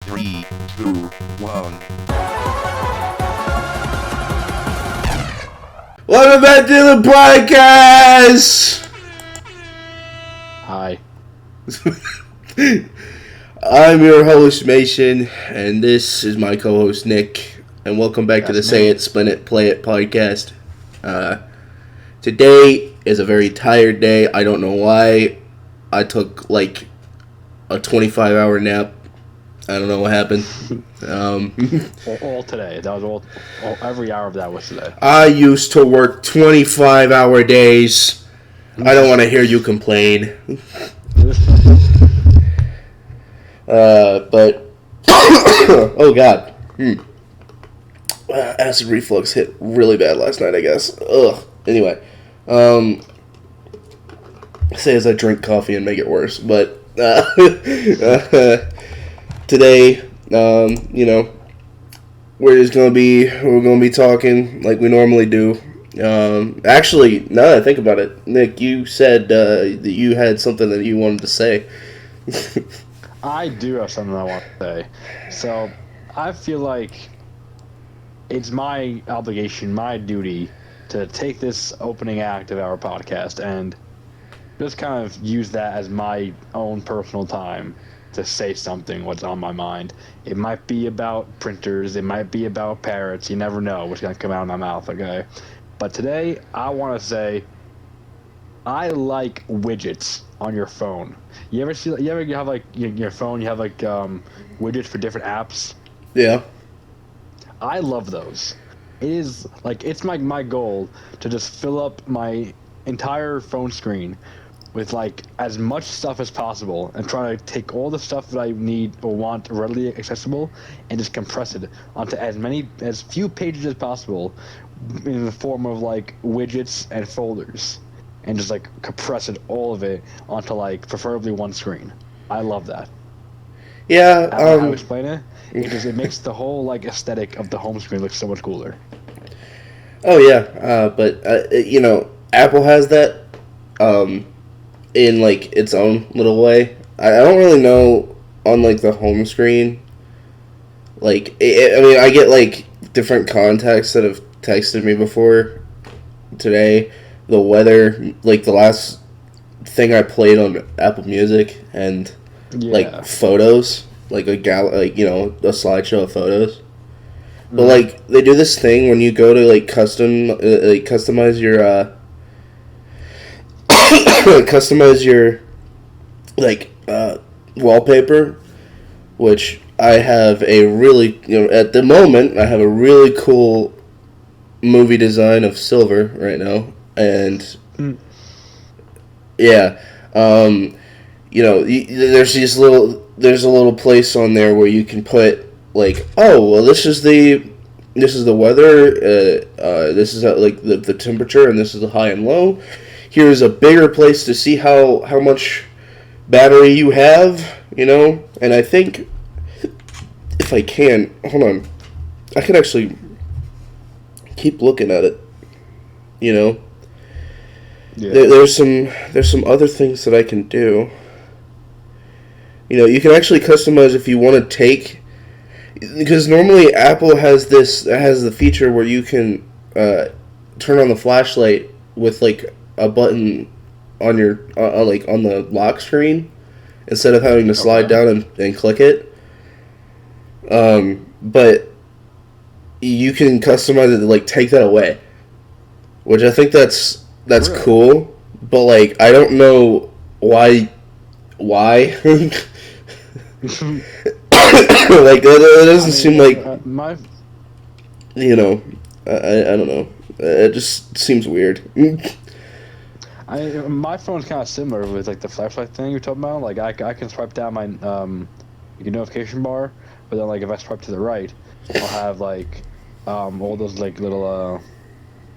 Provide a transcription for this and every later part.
3, 2, 1. Welcome back to the podcast! Hi. I'm your host, Mason, and this is my co-host, Nick. And welcome back to the That's Say me. It, Spin It, Play It podcast. Today is a very tired day. I don't know why. I took like a 25-hour nap. I don't know what happened. All today. That was all. Every hour of that was today. I used to work 25-hour days. I don't want to hear you complain. But oh god, acid reflux hit really bad last night. I guess. Ugh. Anyway, say as I drink coffee and make it worse. But today, we're gonna be talking like we normally do. Actually, now that I think about it, Nick, you said that you had something that you wanted to say. I do have something I want to say. So, I feel like it's my obligation, my duty, to take this opening act of our podcast and just kind of use that as my own personal time to say something what's on my mind. It might be about printers, it might be about parrots, you never know what's going to come out of my mouth, okay? But today, I want to say, I like widgets on your phone. You ever have like your phone, you have like widgets for different apps? Yeah. I love those. It is like, it's my goal to just fill up my entire phone screen with like as much stuff as possible and try to take all the stuff that I need or want readily accessible and just compress it onto as few pages as possible in the form of like widgets and folders, and just like compress all of it onto like preferably one screen. I love that. Yeah. How I explain it? It makes the whole like aesthetic of the home screen look so much cooler. Oh yeah. But Apple has that in like its own little way. I don't really know on like the home screen. Like I mean, I get like different contacts that have texted me before today. The weather, like the last thing I played on Apple Music, and like photos, like a a slideshow of photos. But like they do this thing when you go to like customize your customize your like wallpaper, which I have a really at the moment I have a really cool movie design of Silver right now, and yeah, there's a little place on there where you can put like, oh well, this is the weather, this is like the temperature, and this is the high and low. Here's a bigger place to see how much battery you have, and I think if I can, hold on, I can actually keep looking at it, Yeah. There's some other things that I can do. You can actually customize if you want to take, because normally Apple has the feature where you can turn on the flashlight with like a button on your on the lock screen instead of having to slide down and click it. But you can customize it to like take that away, which I think that's really cool. But like I don't know why. Like that doesn't seem like I don't know. It just seems weird. My phone's kind of similar with like the flashlight thing you're talking about. Like I can swipe down my notification bar, but then like if I swipe to the right, I'll have like all those like little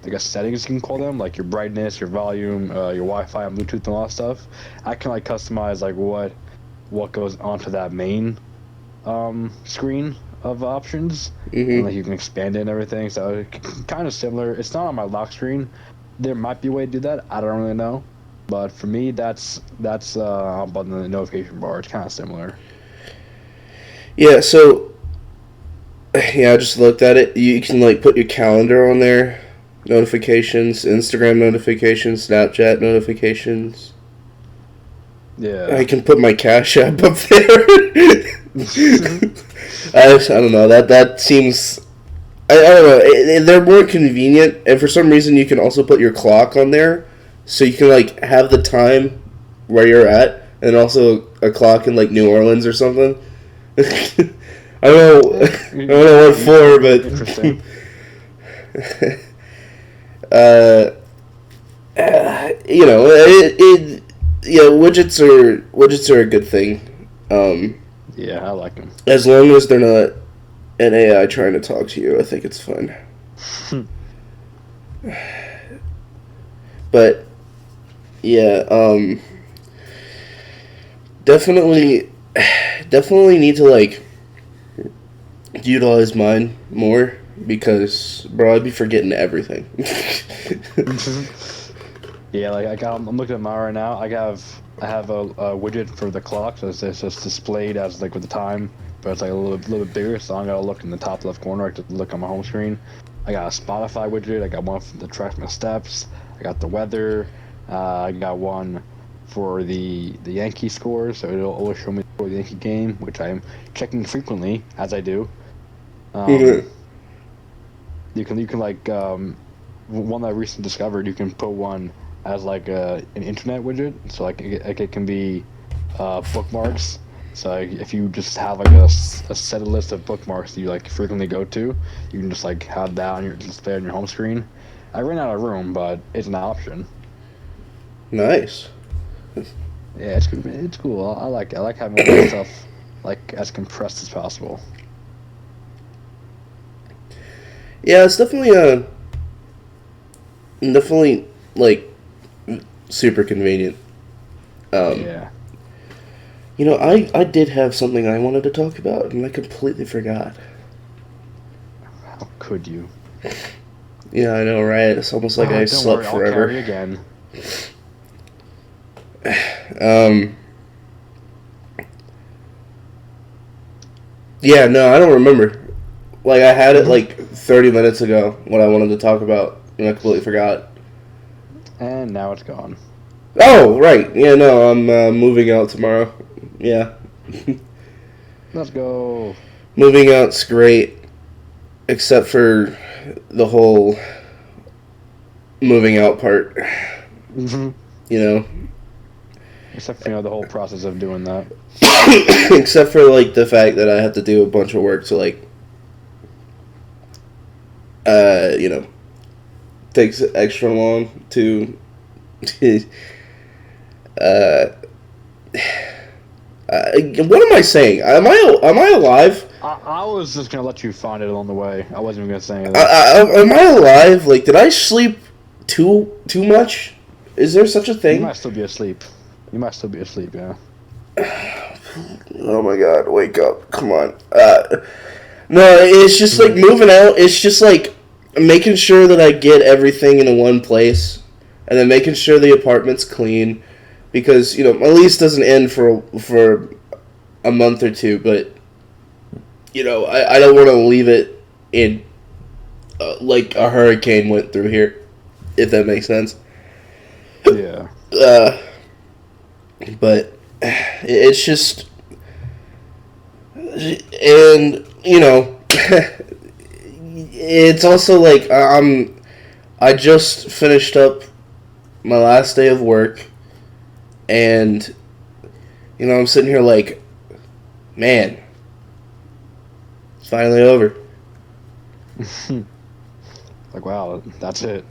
I guess settings you can call them, like your brightness, your volume, your Wi-Fi and Bluetooth and all that stuff. I can like customize like what goes onto that main screen of options, and like you can expand it and everything. So kind of similar. It's not on my lock screen. There might be a way to do that. I don't really know, but for me, that's on the notification bar. It's kind of similar. Yeah, so yeah, I just looked at it. You can like put your calendar on there, notifications, Instagram notifications, Snapchat notifications. I Yeah. can put my Cash App up there. I don't know. That seems. I don't know. They're more convenient, and for some reason, you can also put your clock on there, so you can like have the time where you're at, and also a clock in like New Orleans or something. I don't know. I don't know what for, but Interesting. uh, widgets are a good thing. Yeah, I like them. As long as they're not an AI trying to talk to you, I think it's fun. But yeah, definitely, definitely need to like utilize mine more because bro, I'd be forgetting everything. Yeah, like I'm looking at mine right now. I have a widget for the clock, so it's just displayed as like with the time, but it's like a little bit bigger. So I gotta look in the top left corner. I have to look on my home screen. I got a Spotify widget. I got one that tracks my steps. I got the weather. I got one for the Yankee scores, so it'll always show me the Yankee game, which I'm checking frequently as I do. Um, you can like one that I recently discovered. You can put one as like an internet widget, so like it can be bookmarks. So like, if you just have like a set list of bookmarks that you like frequently go to, you can just like have that on your display on your home screen. I ran out of room, but it's an option. Nice. Yeah, it's cool. It's cool. I like it. I like having all that stuff like as compressed as possible. Yeah, it's definitely like super convenient. Yeah. You know, I did have something I wanted to talk about, and I completely forgot. How could you? Yeah, I know, right? It's almost like I Don't slept worry, I'll carry forever. again. Um, yeah, no, I don't remember. Like, I had it like 30 minutes ago what I wanted to talk about, and I completely forgot. And now it's gone. Oh, right. Yeah, no, I'm moving out tomorrow. Yeah. Let's go. Moving out's great, except for the whole moving out part. Mm-hmm. You know, Except for the whole process of doing that. except for like the fact that I have to do a bunch of work to like, you know, takes extra long to, uh, what am I saying? Am I alive? I was just gonna let you find it along the way. I wasn't even gonna say anything. Am I alive? Like, did I sleep too much? Is there such a You thing? might still be asleep. You might still be asleep, yeah. Oh my god, wake up. Come on. No, it's just like moving out. It's just like making sure that I get everything in one place and then making sure the apartment's clean because, you know, my lease doesn't end for a month or two, but, you know, I don't want to leave it in like a hurricane went through here, if that makes sense. Yeah. But it's just, and you know, it's also like I just finished up my last day of work, and you know I'm sitting here like, man, it's finally over. Like, wow, that's it.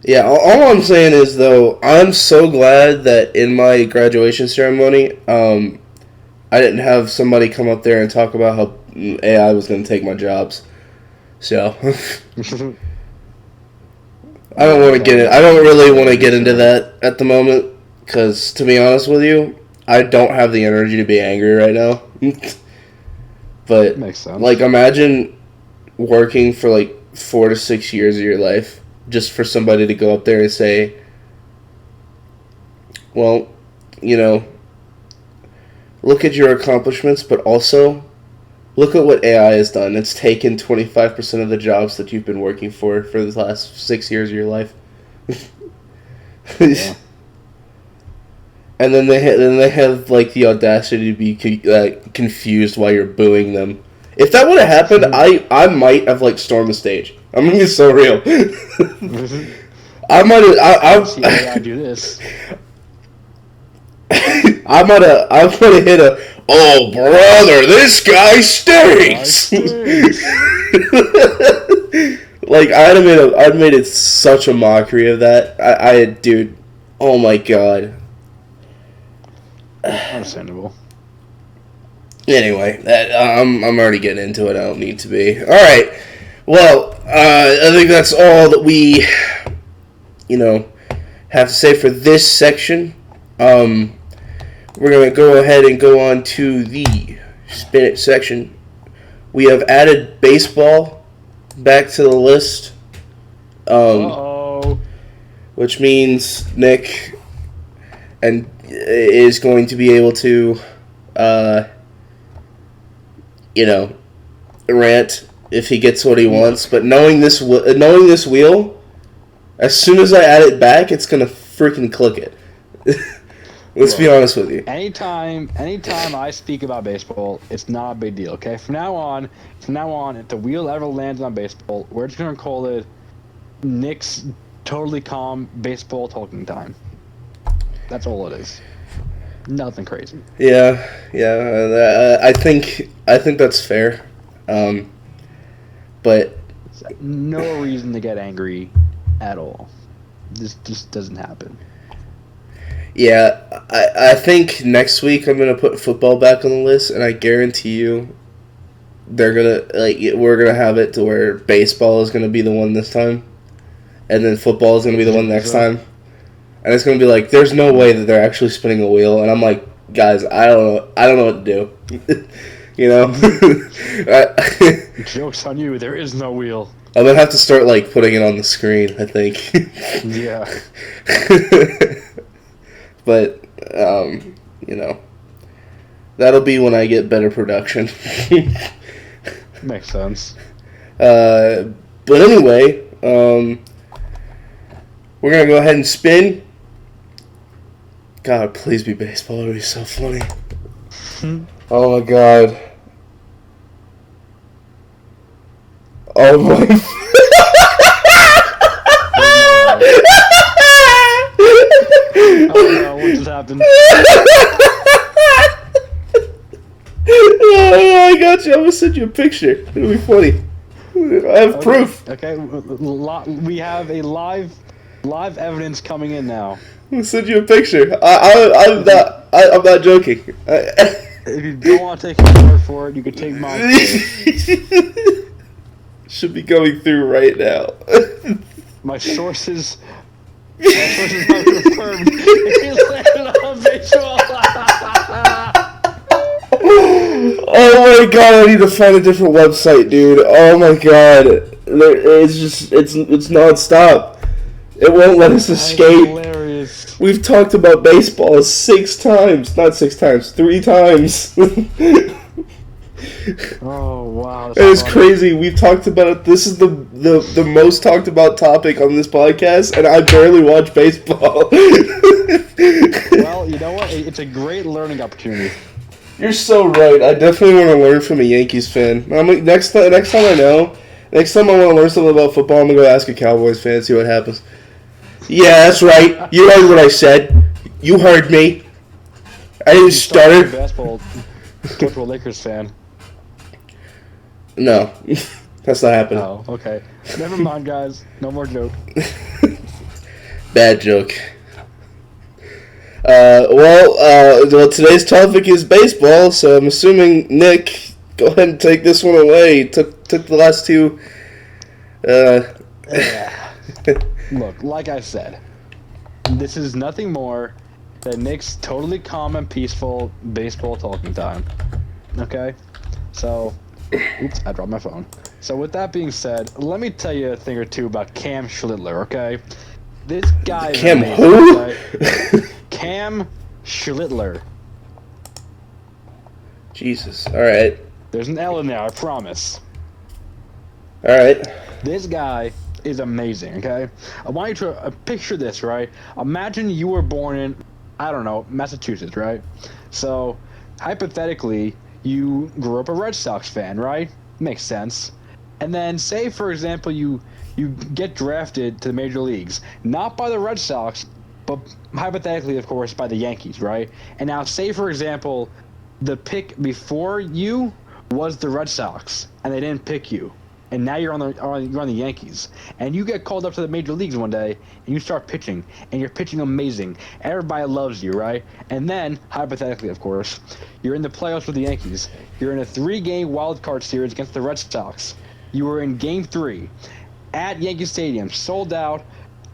Yeah, all I'm saying is though I'm so glad that in my graduation ceremony, I didn't have somebody come up there and talk about how AI was going to take my jobs. So I don't want to get it. I don't really want to get into that at the moment because, to be honest with you, I don't have the energy to be angry right now. But Makes sense. like, imagine working for like 4 to 6 years of your life just for somebody to go up there and say, "Well, you know, look at your accomplishments, but also look at what AI has done. It's taken 25% of the jobs that you've been working for the last 6 years of your life. Yeah. And then they have like the audacity to be confused while you're booing them. If that would have happened, I might have like stormed the stage. I'm gonna be so real. I might have. See AI do this. I might have hit a. Oh brother, this guy stinks. Like I'd made it such a mockery of that. Dude, oh my god. Understandable. Anyway, I'm already getting into it. I don't need to be. All right. Well, I think that's all that we, have to say for this section. We're gonna go ahead and go on to the spin it section. We have added baseball back to the list. Which means Nick is going to be able to, rant if he gets what he wants. But knowing this wheel, as soon as I add it back, it's gonna freaking click it. Let's be honest with you. Anytime I speak about baseball, it's not a big deal. Okay, from now on, if the wheel ever lands on baseball, we're just gonna call it Nick's totally calm baseball talking time. That's all it is. Nothing crazy. Yeah. I think that's fair. But no reason to get angry at all. This just doesn't happen. Yeah, I think next week I'm gonna put football back on the list, and I guarantee you, we're gonna have it to where baseball is gonna be the one this time, and then football is gonna be the one next time, and it's gonna be like, there's no way that they're actually spinning a wheel, and I'm like, guys, I don't know what to do, Joke's on you. There is no wheel. I'm gonna have to start putting it on the screen, I think. Yeah. But, that'll be when I get better production. Makes sense. But anyway, we're going to go ahead and spin. God, please be baseball. It would be so funny. Oh, my God. Oh, my... Oh no, what just happened? Oh, I got you. I'm gonna send you a picture. It'll be funny. I have proof. Okay, we have a live evidence coming in now. I'm gonna send you a picture. I'm not joking. If you don't want to take my word for it, you can take mine. Should be going through right now. My sources have confirmed it landed on baseball. Oh my god, I need to find a different website, dude. Oh my god. It's non-stop. It won't let us escape. Hilarious. We've talked about baseball 6 times. Not 6 times, 3 times. Oh wow. It's crazy. We've talked about it. This is the most talked about topic on this podcast, and I barely watch baseball. Well, you know what? It's a great learning opportunity. You're so right. I definitely want to learn from a Yankees fan. Next time I want to learn something about football, I'm going to go ask a Cowboys fan, see what happens. Yeah, that's right. You heard what I said. You heard me. I didn't stutter. Basketball. Go to a Lakers fan. No, that's not happening. Oh, okay. Never mind, guys. No more joke. Bad joke. Well, today's topic is baseball, so I'm assuming Nick, go ahead and take this one away. Took the last two. Look, like I said, this is nothing more than Nick's totally calm and peaceful baseball talking time. Okay? So, oops, I dropped my phone. So with that being said, let me tell you a thing or two about Cam Schlittler, okay? This guy is Cam amazing, who? okay? Cam Schlittler. Jesus. All right. There's an L in there, I promise. All right. This guy is amazing, okay? I want you to picture this, right? Imagine you were born in, I don't know, Massachusetts, right? So, hypothetically, you grew up a Red Sox fan, right? Makes sense. And then, say, for example, you get drafted to the major leagues, not by the Red Sox, but hypothetically, of course, by the Yankees, right? And now, say, for example, the pick before you was the Red Sox, and they didn't pick you. And now you're on the Yankees, and you get called up to the major leagues one day, and you start pitching, and you're pitching amazing. Everybody loves you, right? And then, hypothetically, of course, you're in the playoffs with the Yankees. You're in a 3-game wild card series against the Red Sox. You were in Game 3 at Yankee Stadium, sold out,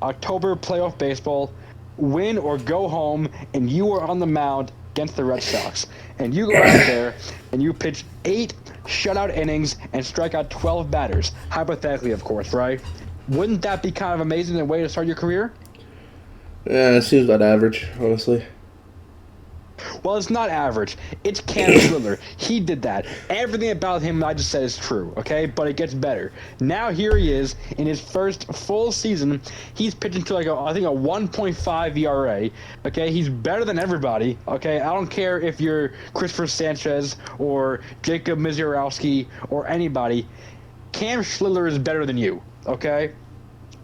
October playoff baseball, win or go home, and you are on the mound against the Red Sox. And you go out there, and you pitch 8 shutout innings and strike out 12 batters. Hypothetically, of course, right? Wouldn't that be kind of amazing, a way to start your career? Yeah, it seems about average, honestly. Well, it's not average. It's Cam Schiller. He did that. Everything about him I just said is true, okay? But it gets better. Now here he is in his first full season. He's pitching to like I think a 1.5 ERA. Okay, he's better than everybody. Okay, I don't care if you're Christopher Sanchez or Jacob Misiorowski or anybody. Cam Schiller is better than you. Okay.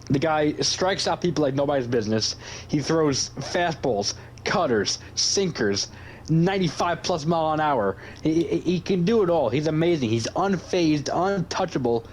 The guy strikes out people like nobody's business. He throws fastballs, cutters, sinkers, 95 plus mile an hour. He can do it all. He's amazing. He's unfazed, untouchable.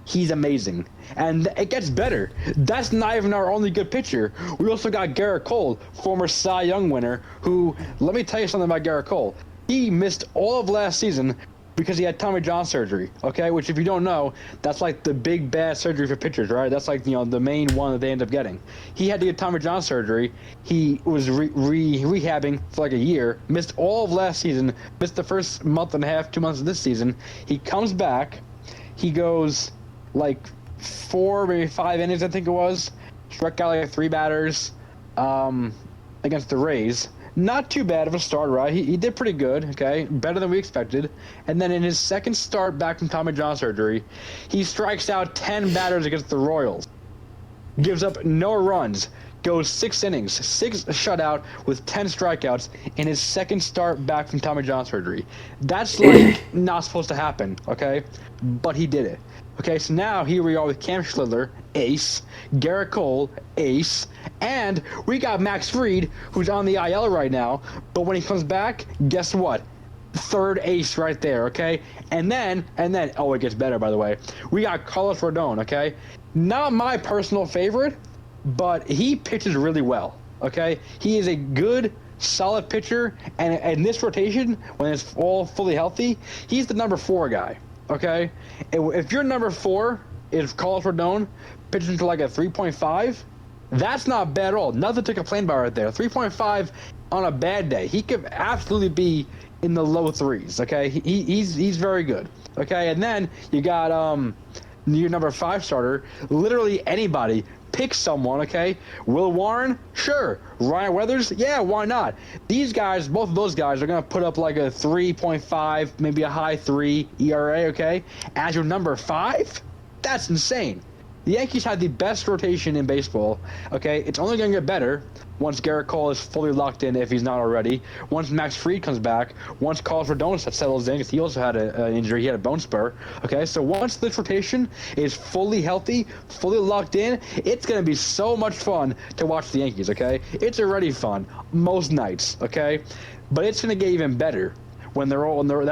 He's amazing. And it gets better. That's not even our only good pitcher. We also got Garrett Cole, former Cy Young winner, who, let me tell you something about Garrett Cole. He missed all of last season because he had Tommy John surgery, okay? Which, if you don't know, that's like the big bad surgery for pitchers, right? That's like, you know, the main one that they end up getting. He had to get Tommy John surgery. He was rehabbing for like a year, missed all of last season, missed the first month and a half, 2 months of this season. He comes back. He goes like 4, maybe 5 innings, I think it was. Struck out like 3 batters against the Rays. Not too bad of a start, right? He did pretty good, okay? Better than we expected. And then in his second start back from Tommy John surgery, he strikes out 10 batters against the Royals. Gives up no runs. Goes 6 innings, 6 shutout with 10 strikeouts in his second start back from Tommy John surgery. That's like not supposed to happen, okay? But he did it. Okay, so now here we are with Cam Schiller, ace, Garrett Cole, ace, and we got Max Fried, who's on the IL right now, but when he comes back, guess what? Third ace right there, okay? And then, oh, it gets better, by the way. We got Carlos Rodon, okay? Not my personal favorite, but he pitches really well, okay? He is a good, solid pitcher, and in this rotation, when it's all fully healthy, he's the number 4 guy. Okay, if your number 4 is Carlos Rodon pitching to like a 3.5, that's not bad at all. Nothing to complain about right there. 3.5 on a bad day, he could absolutely be in the low 3s. Okay, he's very good. Okay, and then you got your number 5 starter. Literally anybody. Pick someone, okay? Will Warren? Sure. Ryan Weathers? Yeah, why not? These guys, both of those guys, are going to put up like a 3.5, maybe a high 3 ERA, okay? As your number 5? That's insane. The Yankees have the best rotation in baseball, okay? It's only going to get better once Garrett Cole is fully locked in, if he's not already. Once Max Fried comes back. Once Carlos Rodon settles in, because he also had an injury. He had a bone spur, okay? So once this rotation is fully healthy, fully locked in, it's going to be so much fun to watch the Yankees, okay? It's already fun most nights, okay? But it's going to get even better when that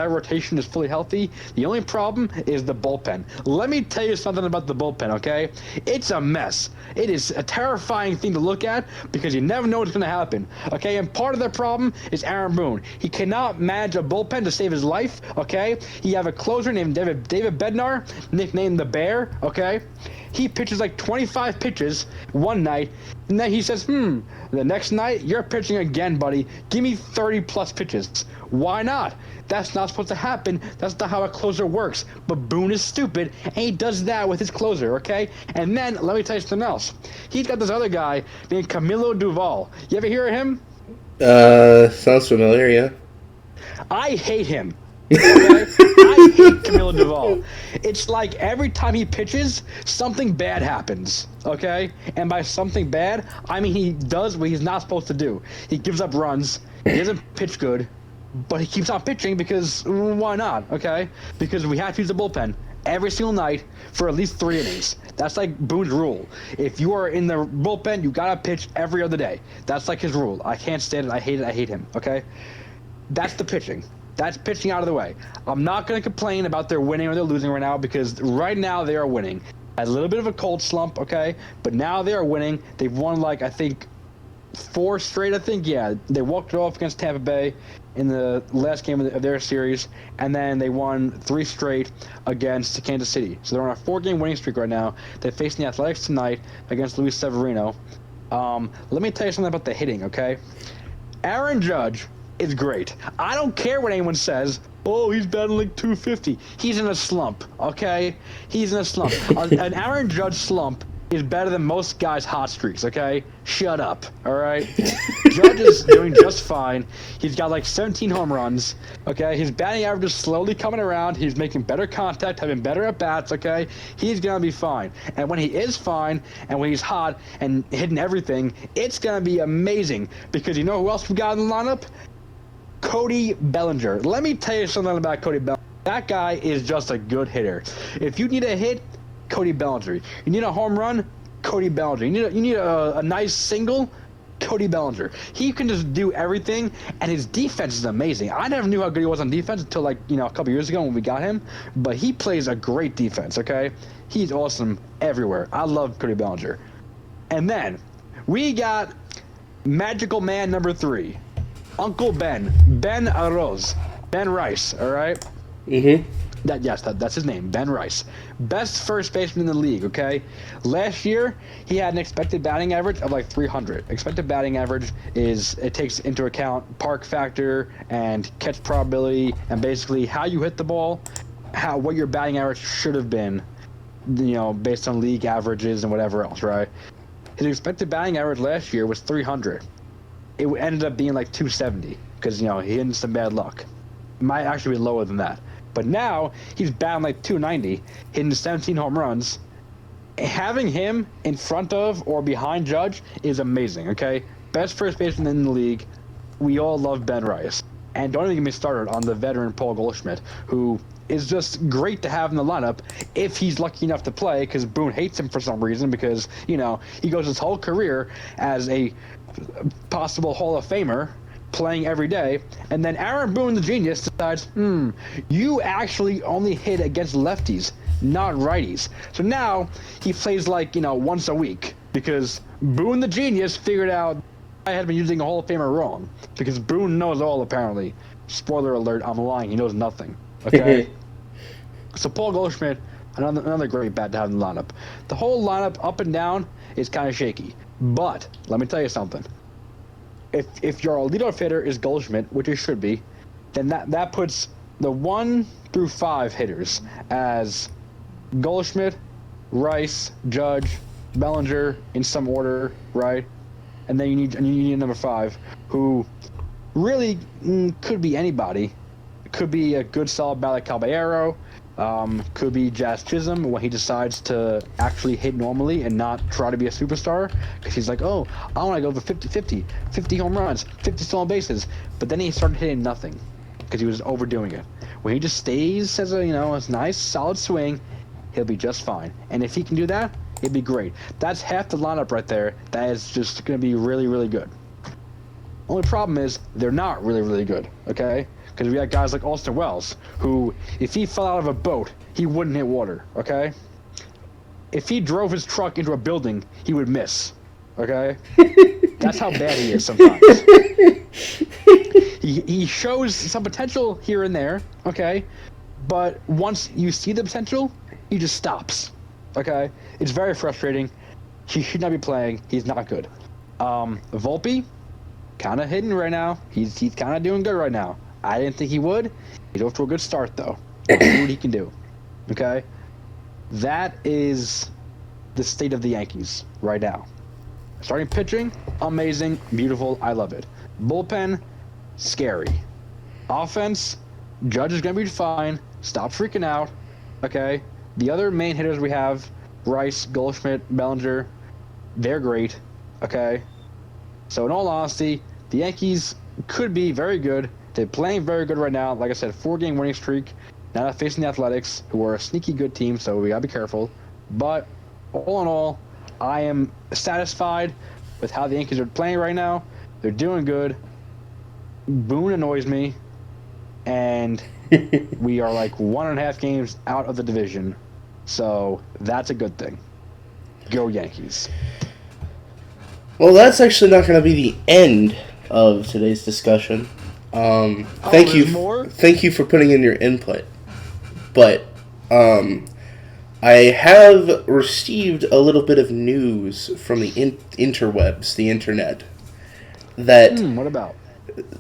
rotation is fully healthy. The only problem is the bullpen. Let me tell you something about the bullpen, okay? It's a mess. It is a terrifying thing to look at because you never know what's going to happen, okay? And part of the problem is Aaron Boone. He cannot manage a bullpen to save his life, okay? You have a closer named David Bednar, nicknamed the Bear, okay? He pitches like 25 pitches one night, and then he says, the next night, you're pitching again, buddy. Give me 30-plus pitches. Why not? That's not supposed to happen. That's not how a closer works. But Boone is stupid, and he does that with his closer, okay? And then, let me tell you something else. He's got this other guy named Camilo Duval. You ever hear of him? Sounds familiar, yeah. I hate him. Okay? I hate Camilo Duvall. It's like every time he pitches, something bad happens. Okay? And by something bad, I mean he does what he's not supposed to do. He gives up runs. He doesn't pitch good, but he keeps on pitching because why not? Okay? Because we have to use the bullpen every single night for at least 3 innings. That's like Boone's rule. If you are in the bullpen, you gotta pitch every other day. That's like his rule. I can't stand it. I hate it. I hate him. Okay? That's the pitching. That's pitching out of the way. I'm not going to complain about their winning or they're losing right now because right now they are winning. A little bit of a cold slump, okay? But now they are winning. They've won, like, I think, 4 straight, I think. Yeah, they walked it off against Tampa Bay in the last game of their series, and then they won 3 straight against Kansas City. So they're on a 4-game winning streak right now. They're facing the Athletics tonight against Luis Severino. Let me tell you something about the hitting, okay? Aaron Judge is great. I don't care what anyone says. Oh, he's batting like 250. He's in a slump, okay? He's in a slump. An Aaron Judge slump is better than most guys' hot streaks, okay? Shut up, all right? Judge is doing just fine. He's got like 17 home runs, okay? His batting average is slowly coming around. He's making better contact, having better at-bats, okay? He's going to be fine. And when he is fine, and when he's hot and hitting everything, it's going to be amazing because you know who else we got in the lineup? Cody Bellinger. Let me tell you something about Cody Bellinger. That guy is just a good hitter. If you need a hit, Cody Bellinger. You need a home run, Cody Bellinger. You need a nice single, Cody Bellinger. He can just do everything, and his defense is amazing. I never knew how good he was on defense until a couple years ago when we got him, but he plays a great defense, okay? He's awesome everywhere. I love Cody Bellinger. And then we got Magical Man number 3. Uncle Ben Arroz, Ben Rice, all right? Mm-hmm. That's his name, Ben Rice. Best first baseman in the league, okay? Last year, he had an expected batting average of like 300. Expected batting average it takes into account park factor and catch probability and basically how you hit the ball, what your batting average should have been, based on league averages and whatever else, right? His expected batting average last year was 300. It ended up being like 270 because, he had some bad luck. It might actually be lower than that. But now he's batting like 290, hitting 17 home runs. Having him in front of or behind Judge is amazing, okay? Best first baseman in the league. We all love Ben Rice. And don't even get me started on the veteran Paul Goldschmidt, who is just great to have in the lineup if he's lucky enough to play because Boone hates him for some reason because, he goes his whole career as a possible Hall of Famer playing every day, and then Aaron Boone, the genius, decides, you actually only hit against lefties, not righties. So now he plays once a week because Boone, the genius, figured out I had been using a Hall of Famer wrong because Boone knows all apparently. Spoiler alert, I'm lying. He knows nothing. Okay. So Paul Goldschmidt, another great bat to have in the lineup. The whole lineup up and down is kind of shaky. But let me tell you something. If your leadoff hitter is Goldschmidt, which it should be, then that puts the 1 through 5 hitters as Goldschmidt, Rice, Judge, Bellinger in some order, right? And then you need a number 5 who really could be anybody. Could be a good solid bat like Caballero. Could be Jazz Chisholm when he decides to actually hit normally and not try to be a superstar because he's like, oh, I want to go for 50-50, 50 home runs, 50 stolen bases. But then he started hitting nothing because he was overdoing it. When he just stays as a nice solid swing, he'll be just fine. And if he can do that, it'd be great. That's half the lineup right there. That is just going to be really, really good. Only problem is they're not really, really good, okay? Because we got guys like Austin Wells, who, if he fell out of a boat, he wouldn't hit water, okay? If he drove his truck into a building, he would miss, okay? That's how bad he is sometimes. He shows some potential here and there, okay? But once you see the potential, he just stops, okay? It's very frustrating. He should not be playing. He's not good. Volpe, kind of hidden right now. He's kind of doing good right now. I didn't think he would. He's off to a good start, though. Let's see what he can do. Okay? That is the state of the Yankees right now. Starting pitching, amazing, beautiful. I love it. Bullpen, scary. Offense, Judge is going to be fine. Stop freaking out. Okay? The other main hitters we have, Rice, Goldschmidt, Bellinger, they're great. Okay? So, in all honesty, the Yankees could be very good. They're playing very good right now. Like I said, 4-game winning streak. Now they're facing the Athletics, who are a sneaky good team, so we got to be careful. But, all in all, I am satisfied with how the Yankees are playing right now. They're doing good. Boone annoys me. And we are like 1.5 games out of the division. So that's a good thing. Go Yankees. Well, that's actually not going to be the end of today's discussion. Thank you. More? Thank you for putting in your input. But I have received a little bit of news from the interwebs, the internet, that What about?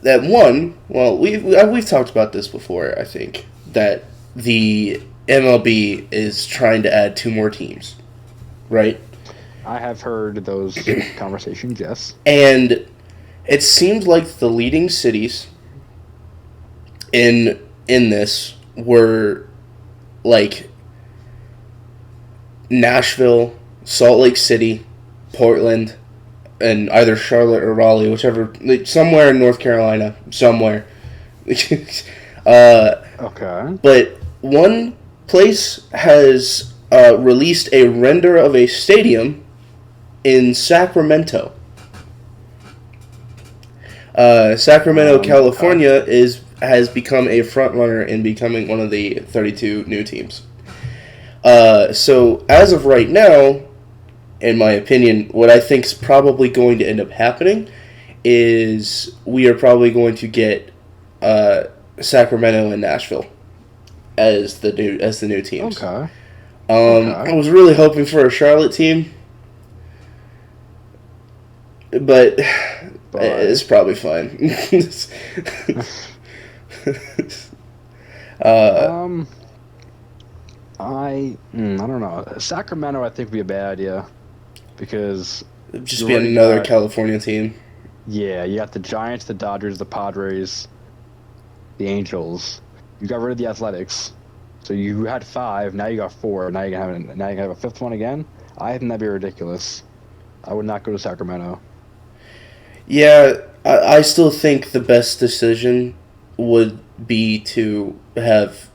that one. Well, we've talked about this before. I think that the MLB is trying to add 2 more teams, right? I have heard those conversations, yes. And it seems like the leading cities in this were like Nashville, Salt Lake City, Portland, and either Charlotte or Raleigh, whichever, like, somewhere in North Carolina, somewhere. Okay. But one place has released a render of a stadium in Sacramento. Sacramento, California has become a front runner in becoming one of the 32 new teams. So as of right now, in my opinion, what I think is probably going to end up happening is we are probably going to get Sacramento and Nashville as the new teams. Okay. I was really hoping for a Charlotte team, but it's probably fine. I don't know. Sacramento, I think, would be a bad idea because Just be another California team. Yeah, you got the Giants, the Dodgers, the Padres, the Angels. You got rid of the Athletics, so you had 5. Now you got 4. Now you can have a 5th one again. I think that'd be ridiculous. I would not go to Sacramento. Yeah, I still think the best decision would be to have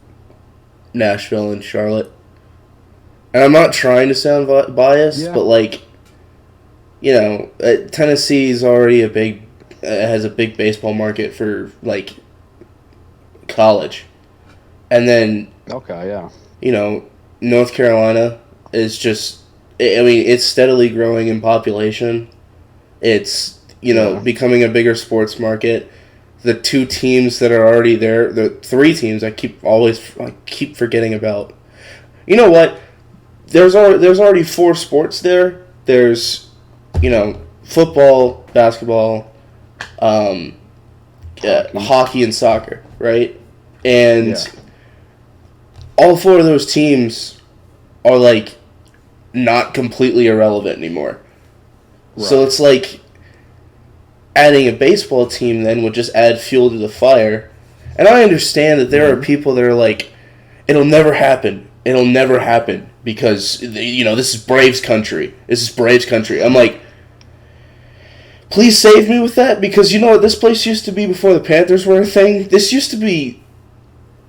Nashville and Charlotte. And I'm not trying to sound biased, but like, you know, Tennessee is already has a big baseball market for like college, and then you know, North Carolina is just, I mean, it's steadily growing in population. It's, you know, becoming a bigger sports market. The 2 teams that are already there, the 3 teams I keep forgetting about. You know what? There's already 4 sports there. There's, you know, football, basketball, hockey and soccer, right? And all 4 of those teams are like not completely irrelevant anymore. Right. So it's like adding a baseball team then would just add fuel to the fire. And I understand that there are people that are like, it'll never happen. It'll never happen because, you know, this is Braves country. This is Braves country. I'm like, please save me with that, because you know what this place used to be before the Panthers were a thing? This used to be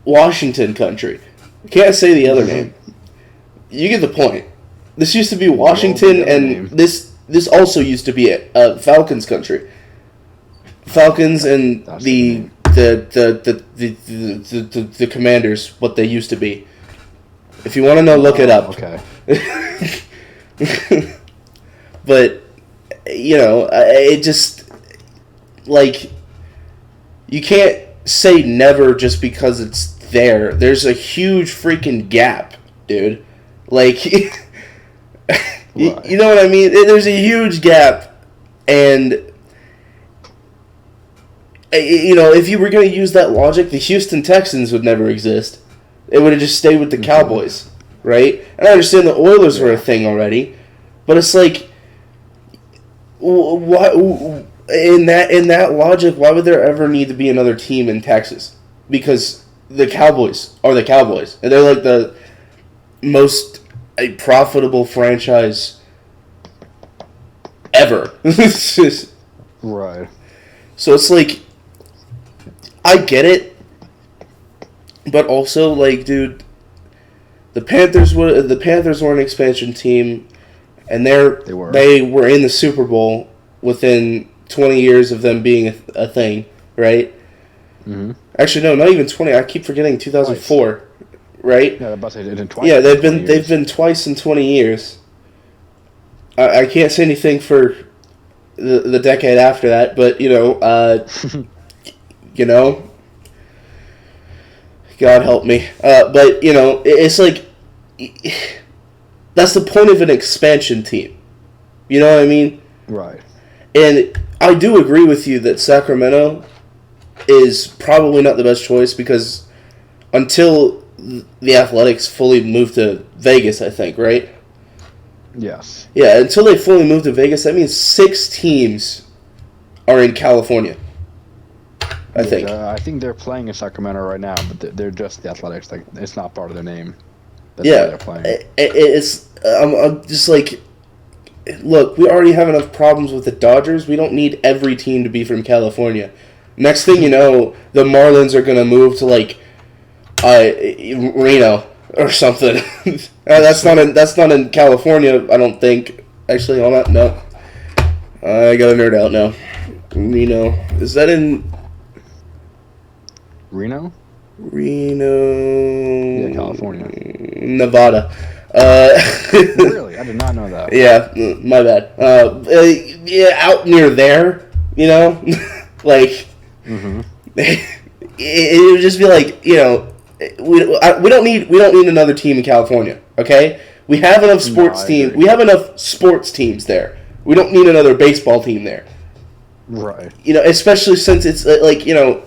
Washington country. I can't say the other name. You get the point. This used to be Washington, and this also used to be Falcons country. Falcons and the Commanders, what they used to be. If you want to know, look it up. Okay. But, you know, it just, like, you can't say never just because it's there. There's a huge freaking gap, dude. Like, you know what I mean? There's a huge gap, and, you know, if you were going to use that logic, the Houston Texans would never exist. It would have just stayed with the Cowboys, right? And I understand the Oilers were a thing already, but it's like, why? in that logic, why would there ever need to be another team in Texas? Because the Cowboys are the Cowboys, and they're like the most profitable franchise ever. It's just, Right. so it's like, I get it, but also like, dude, the Panthers were an expansion team, and they were in the Super Bowl within 20 years of them being a thing, right? Mm-hmm. Actually, no, not even 20. I keep forgetting 2004, right? Yeah, about to say it twice. Yeah, they've been twice in 20 years. I can't say anything for the decade after that, but you know, God help me. But you know, it's like that's the point of an expansion team. You know what I mean? Right. And I do agree with you that Sacramento is probably not the best choice because until the Athletics fully move to Vegas, I think, right? Yes. Yeah, until they fully move to Vegas, that means 6 teams are in California. I think. I think they're playing in Sacramento right now, but they're just the Athletics. Like, it's not part of their name. That's why they're playing. I'm just like, look, we already have enough problems with the Dodgers. We don't need every team to be from California. Next thing you know, the Marlins are gonna move to like Reno or something. That's not in California, I don't think. Actually, hold on, no. I gotta nerd out now. Reno, is that in Reno? Reno? Yeah, California. Nevada. Really? I did not know that. Yeah, my bad. Yeah, out near there, you know, like it would just be like, you know, we don't need another team in California. Okay, we have enough sports teams. We have enough sports teams there. We don't need another baseball team there. Right. You know, especially since it's like, you know,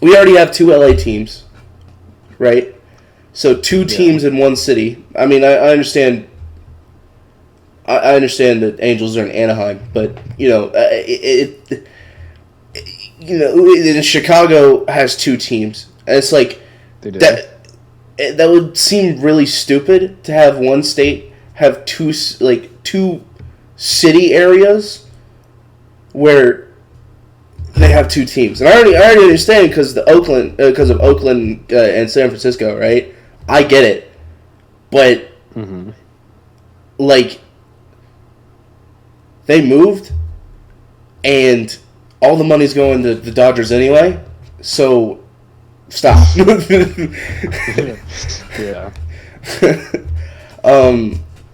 we already have 2 LA teams, right? So 2 teams in one city. I mean, I understand. I understand that Angels are in Anaheim, but you know, and Chicago has 2 teams, and it's like that would seem really stupid to have one state have 2 city areas where they have 2 teams, and I already understand because of Oakland and San Francisco, right? I get it, but like they moved, and all the money's going to the Dodgers anyway. So stop. Yeah.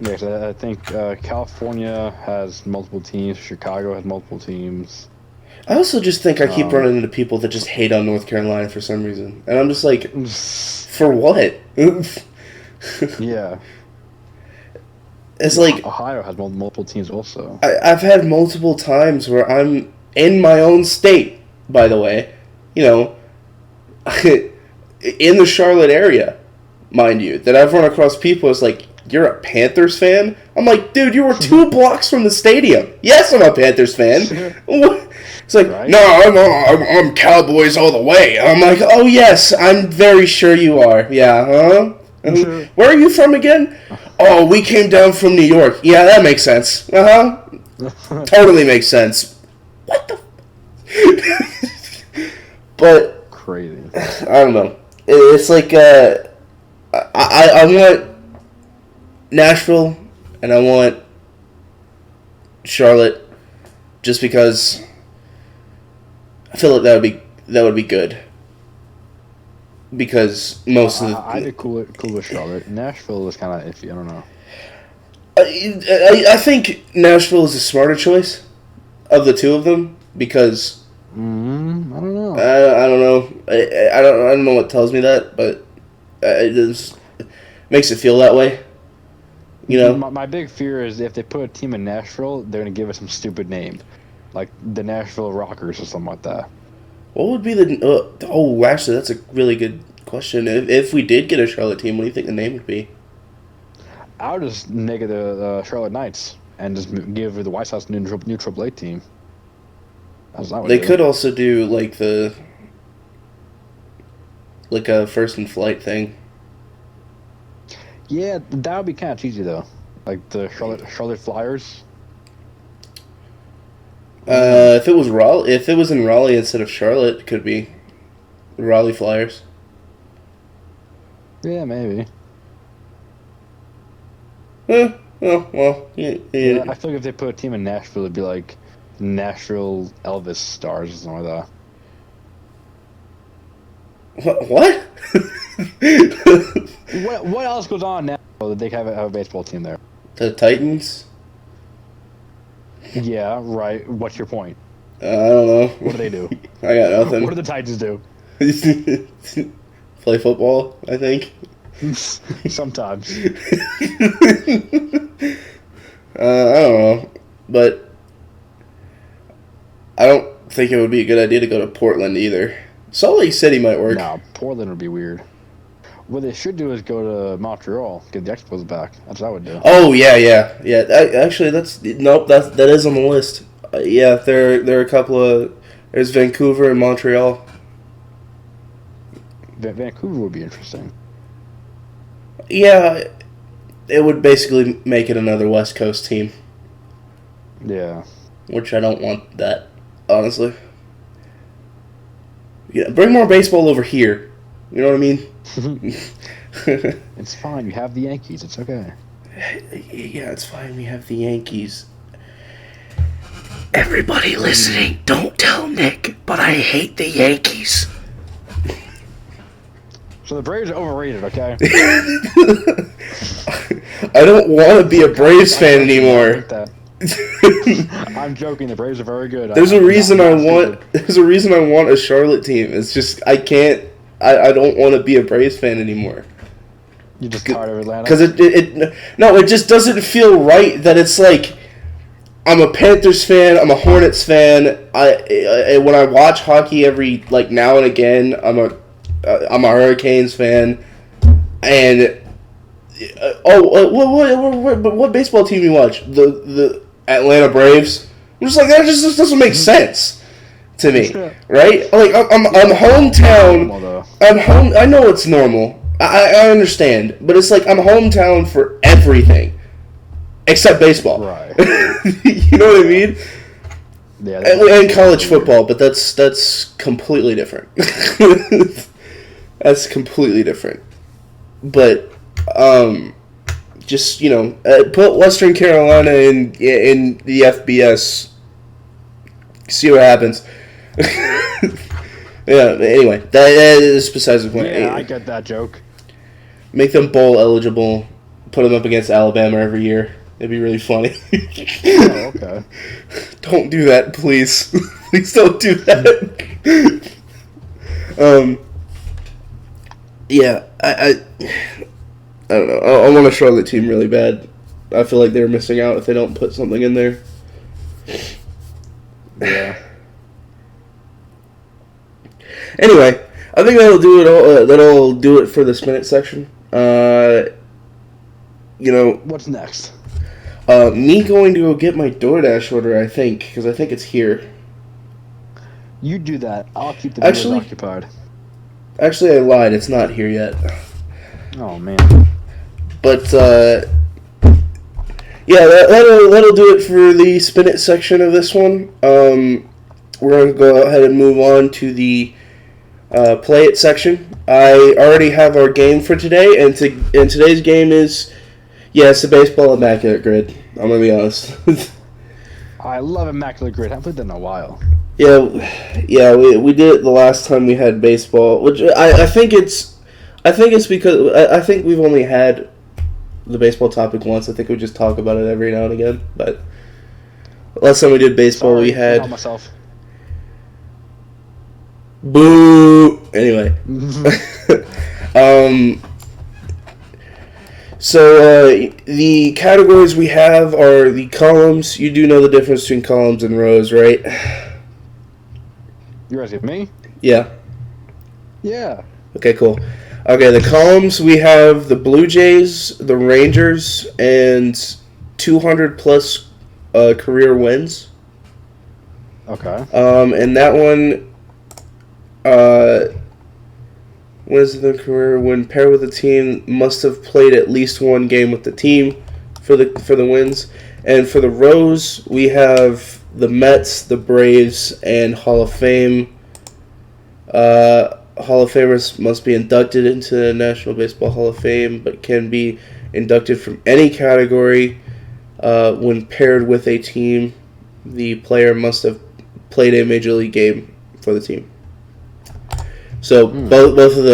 Yes, I think California has multiple teams. Chicago has multiple teams. I also just think I keep running into people that just hate on North Carolina for some reason, and I'm just like, for what? Yeah. It's like Ohio has multiple teams also. I've had multiple times where I'm in my own state, by the way, you know, in the Charlotte area, mind you, that I've run across people as like, you're a Panthers fan? I'm like, dude, you were 2 blocks from the stadium. Yes, I'm a Panthers fan. It's like, right? No, I'm Cowboys all the way. I'm like, oh yes, I'm very sure you are. Yeah, huh? Where are you from again? Oh, we came down from New York. Yeah, that makes sense. Totally makes sense. What the? But crazy. I don't know. It's like I want Nashville and I want Charlotte, just because I feel like that would be good. Because most of the I did cool with Charlotte. Nashville is kind of iffy. I don't know. I think Nashville is a smarter choice of the 2 of them because I don't know. I don't know. I don't know what tells me that, but it just makes it feel that way. You know, my big fear is if they put a team in Nashville, they're gonna give us some stupid name, like the Nashville Rockers or something like that. What would be the? Actually, that's a really good question. If we did get a Charlotte team, what do you think the name would be? I would just make it the Charlotte Knights. and just give the White Sox a new AAA team. That's not what They could also do like a first in flight thing. Yeah, that would be kind of cheesy though. Like the Charlotte Flyers. If it was in Raleigh instead of Charlotte, it could be Raleigh Flyers. Yeah, maybe. Yeah. Yeah, I feel like if they put a team in Nashville, it'd be like Nashville Elvis Stars or something like that. What? What else goes on now that they have a baseball team there? The Titans? Yeah, right. What's your point? I don't know. What do they do? I got nothing. What do the Titans do? Play football, I think. Sometimes. I don't know, but I don't think it would be a good idea to go to Portland either. Salt Lake City might work. No, Portland would be weird. What they should do is go to Montreal, get the Expos back. That's what I would do. Oh yeah. Actually, that is on the list. Yeah, there are a couple of. There's Vancouver and Montreal. Vancouver would be interesting. Yeah, it would basically make it another West Coast team. Yeah. Which I don't want that, honestly. Yeah, bring more baseball over here. You know what I mean? It's fine. You have the Yankees. It's okay. Yeah, it's fine. We have the Yankees. Everybody listening, don't tell Nick, but I hate the Yankees. So the Braves are overrated, okay? I don't want to be a Braves fan anymore. I'm joking. The Braves are very good. There's a reason I want a Charlotte team. It's just I can't. I don't want to be a Braves fan anymore. You're just tired of Atlanta? Because it just doesn't feel right that it's like I'm a Panthers fan, I'm a Hornets fan. When I watch hockey every like now and again, I'm a Hurricanes fan, and what baseball team you watch? The Atlanta Braves. I'm just like that just doesn't make sense to me, right? Like I'm hometown. I'm home. I know it's normal. I understand, but it's like I'm hometown for everything except baseball. Right. You know what I mean? Yeah. And college football, but that's completely different. That's completely different. But just put Western Carolina in the FBS. See what happens. Yeah. Anyway, that is besides the point. Yeah, I get that joke. Make them bowl eligible. Put them up against Alabama every year. It'd be really funny. Oh, okay. Don't do that, please. Please don't do that. Yeah, I don't know. I want a Charlotte team really bad. I feel like they're missing out if they don't put something in there. Yeah. Anyway, I think that'll do it all. That'll do it for this minute section. What's next? Me going to go get my DoorDash order, I think, because I think it's here. You do that. I'll keep the viewers occupied. Actually, I lied. It's not here yet. Oh, man. But, yeah, that'll do it for the Spin It section of this one. We're going to go ahead and move on to the Play It section. I already have our game for today, and today's game is, it's the Baseball Immaculate Grid. I'm going to be honest. I love Immaculate Grid. I haven't played that in a while. Yeah, we did it the last time we had baseball, which I think it's because I think we've only had the baseball topic once. I think we just talk about it every now and again. But last time we did baseball, we had. Not myself. Boo. Anyway, so the categories we have are the columns. You do know the difference between columns and rows, right? You're asking me? Yeah. Yeah. Okay, cool. Okay, the columns, we have the Blue Jays, the Rangers, and 200 plus career wins. Okay. And that one, wins the career when paired with the team must have played at least one game with the team for the wins. And for the Rose, we have the Mets, the Braves, and Hall of Fame. Hall of Famers must be inducted into the National Baseball Hall of Fame, but can be inducted from any category. When paired with a team, the player must have played a major league game for the team. So both of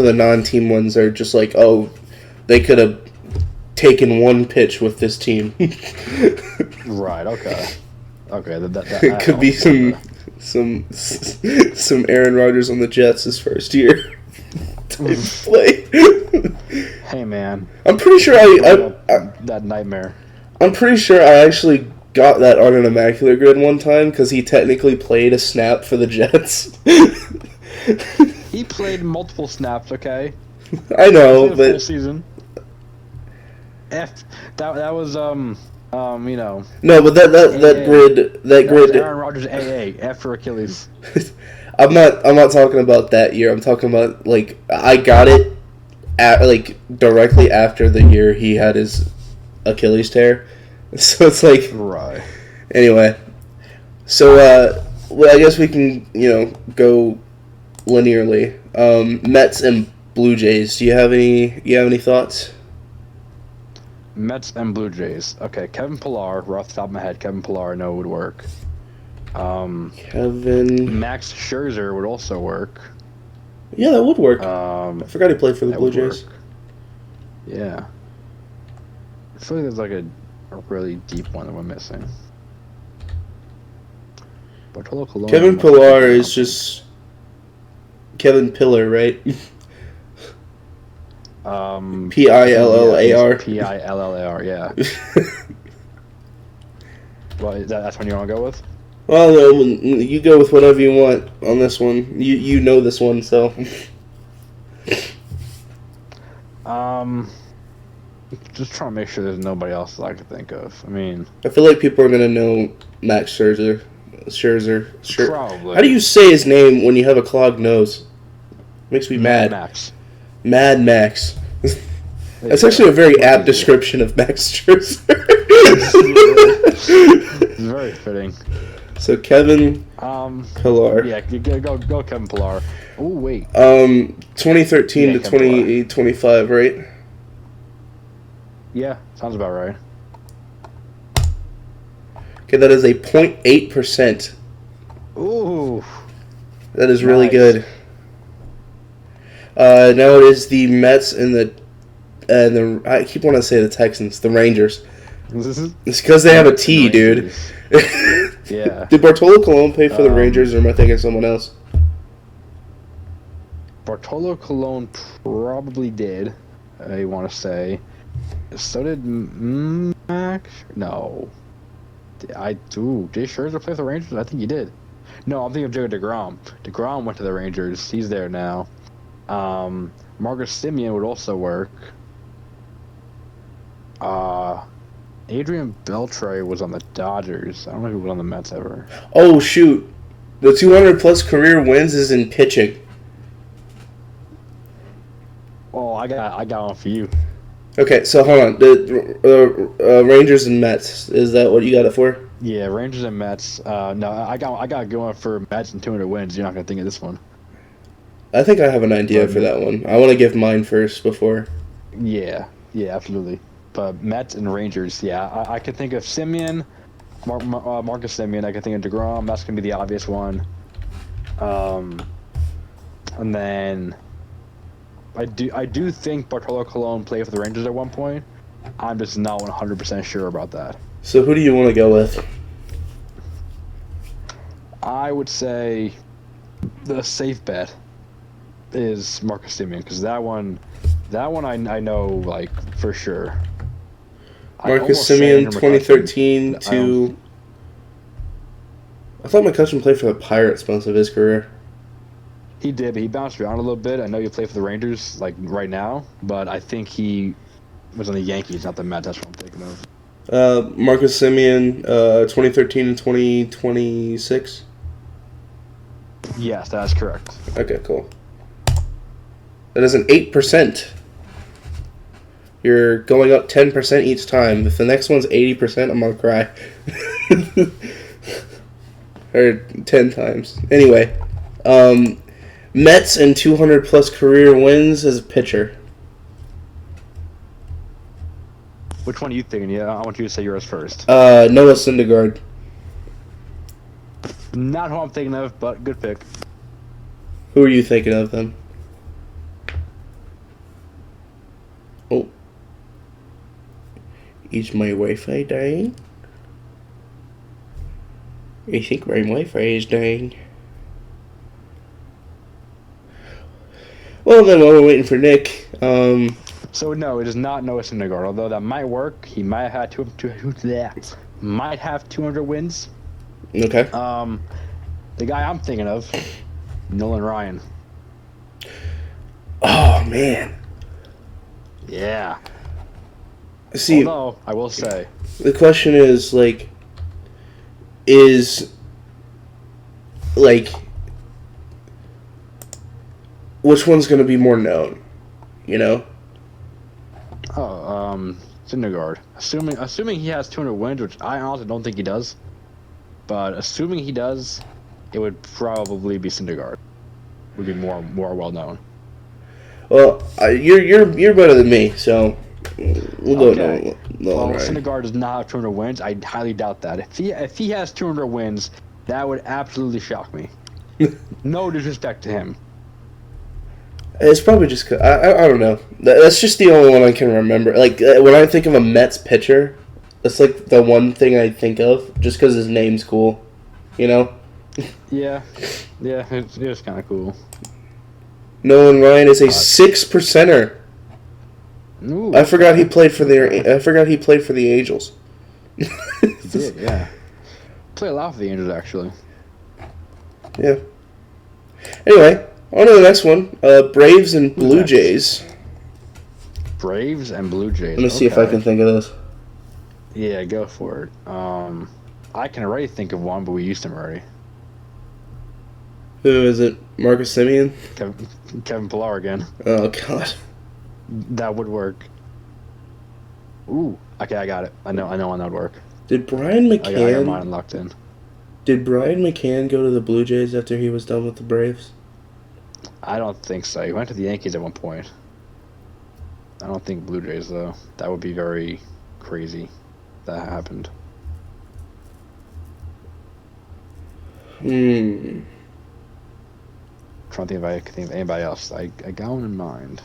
the non-team ones are just like, oh, they could have taken one pitch with this team. Right. Okay. Okay. It could be some Aaron Rodgers on the Jets his first year to play. Hey man, I'm pretty sure that nightmare. I'm pretty sure I actually got that on an Immaculate Grid one time because he technically played a snap for the Jets. He played multiple snaps. Okay. I know, Full but season. That was you know. no, but that grid. Aaron Rodgers AA F for Achilles. I'm not talking about that year. I'm talking about like I got it at like directly after the year he had his Achilles tear. So it's like Right. Anyway, so well I guess we can go linearly. Mets and Blue Jays. Do you have any thoughts? Mets and Blue Jays. Okay, Kevin Pillar, right off the top of my head, Kevin Pillar I know would work. Kevin. Max Scherzer would also work. Yeah, that would work. I forgot he played for the Blue Jays. Work. Yeah. I feel like there's like a really deep one that we're missing. Bartolo Colon. Kevin Pillar is just Kevin Pillar, right? Pillar. Pillar, yeah. Well, that's one you want to go with? Well, you go with whatever you want on this one. You know this one, so. Just trying to make sure there's nobody else that I could think of. I mean, I feel like people are gonna know Max Scherzer. Probably. How do you say his name when you have a clogged nose? Makes me mad. Mad Max. That's actually a very apt description of Max Scherzer. It's very fitting. So Kevin Pillar. Yeah, go Kevin Pillar. Oh wait. 2013 to 2025, right? Yeah, sounds about right. Okay, that is a 0.8%. Ooh. That is really good. Now it is the Mets and the I keep wanting to say the Texans, the Rangers. It's because they have a T, dude. Yeah. Did Bartolo Colon play for the Rangers, or am I thinking of someone else? Bartolo Colon probably did. I want to say. So did Max? No. Did Jay Scherzer play for the Rangers? I think he did. No, I'm thinking of Jacob DeGrom. DeGrom went to the Rangers. He's there now. Marcus Semien would also work. Adrian Beltre was on the Dodgers. I don't know if he was on the Mets ever. Oh, shoot. The 200 plus career wins is in pitching. Oh, I got one for you. Okay, so hold on. The Rangers and Mets, is that what you got it for? Yeah, Rangers and Mets. No, I got a good one for Mets and 200 wins. You're not gonna think of this one. I think I have an idea for that one. I want to give mine first before. Yeah, absolutely. But Mets and Rangers, yeah, I could think of Semien, Marcus Semien. I could think of DeGrom. That's gonna be the obvious one. And then I do think Bartolo Colon played for the Rangers at one point. I'm just not 100% sure about that. So who do you want to go with? I would say the safe bet is Marcus Semien, because that one I know like for sure. Marcus Semien, 2013 to. I thought McCutchen played for the Pirates most of his career. He did, but he bounced around a little bit. I know he played for the Rangers like right now, but I think he was on the Yankees, not the Mets. That's what I'm thinking of. Marcus Simeon, 2013 and 2026. Yes, that's correct. Okay, cool. That is an 8%. You're going up 10% each time. If the next one's 80%, I'm gonna cry. Or 10 times. Anyway, Mets and 200 plus career wins as a pitcher. Which one are you thinking? Yeah, I want you to say yours first. Noah Syndergaard. Not who I'm thinking of, but good pick. Who are you thinking of then? Oh. Is my Wi-Fi dying? I think my Wi-Fi is dying. Well, then while we're waiting for Nick, So no, it is not Noah Syndergaard. Although that might work, he might have might have 200 wins. okay. The guy I'm thinking of, Nolan Ryan. Oh, man. Yeah. See, Although I will say, the question is, like, which one's going to be more known, you know? Syndergaard. Assuming he has 200 wins, which I honestly don't think he does. But assuming he does, it would probably be Syndergaard. Would be more well known. Well, you're better than me, so we'll go Okay. Nolan Well, Ryan. Syndergaard does not have 200 wins. I highly doubt that. If he has 200 wins, that would absolutely shock me. No disrespect to him. It's probably just 'cause- I don't know. That's just the only one I can remember. Like when I think of a Mets pitcher, that's like the one thing I think of, just because his name's cool, you know. Yeah, it was kind of cool. Nolan Ryan is a 6%er. Ooh, I forgot he played for the Angels. he did, yeah. Play a lot for the Angels, actually. Yeah. Anyway, on to the next one. Braves and Blue next? Jays. Braves and Blue Jays. Let me see if I can think of this. Yeah, go for it. I can already think of one, but we used him already. Who is it? Marcus Simeon? Kevin Pillar again. Oh, God. That would work. Ooh, okay, I got it. I know when that would work. Did Brian I got McCann... mine locked in. Did Brian McCann go to the Blue Jays after he was done with the Braves? I don't think so. He went to the Yankees at one point. I don't think Blue Jays, though. That would be very crazy if that happened. Trying to think if I could think of anybody else. I got one in mind.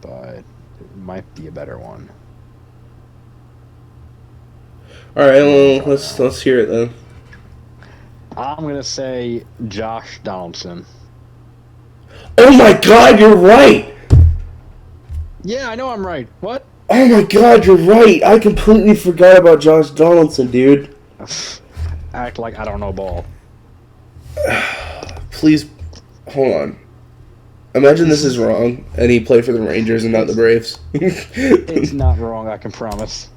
But it might be a better one. Alright, well, let's hear it then. I'm going to say Josh Donaldson. Oh my God, you're right! Yeah, I know I'm right. What? Oh my God, you're right! I completely forgot about Josh Donaldson, dude. Act like I don't know ball. Please, hold on. Imagine this is wrong, and he played for the Rangers and not the Braves. It's not wrong, I can promise.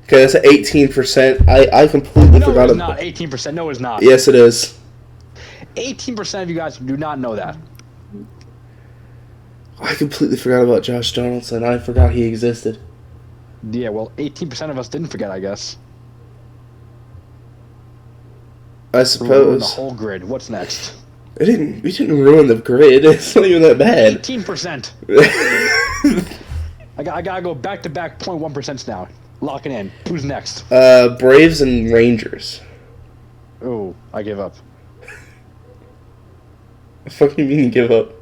Okay, that's at 18%. I completely No, forgot it's about not. 18%. No, it's not. Yes, it is. 18% of you guys do not know that. I completely forgot about Josh Donaldson. I forgot he existed. Yeah, well, 18% of us didn't forget, I guess. I Ruin the suppose. whole grid. What's next? We didn't ruin the grid. It's not even that bad. 18%. I gotta go back-to-back 0.1% now. Lock it in. Who's next? Braves and Rangers. Oh, I give up. The fuck do you mean you give up?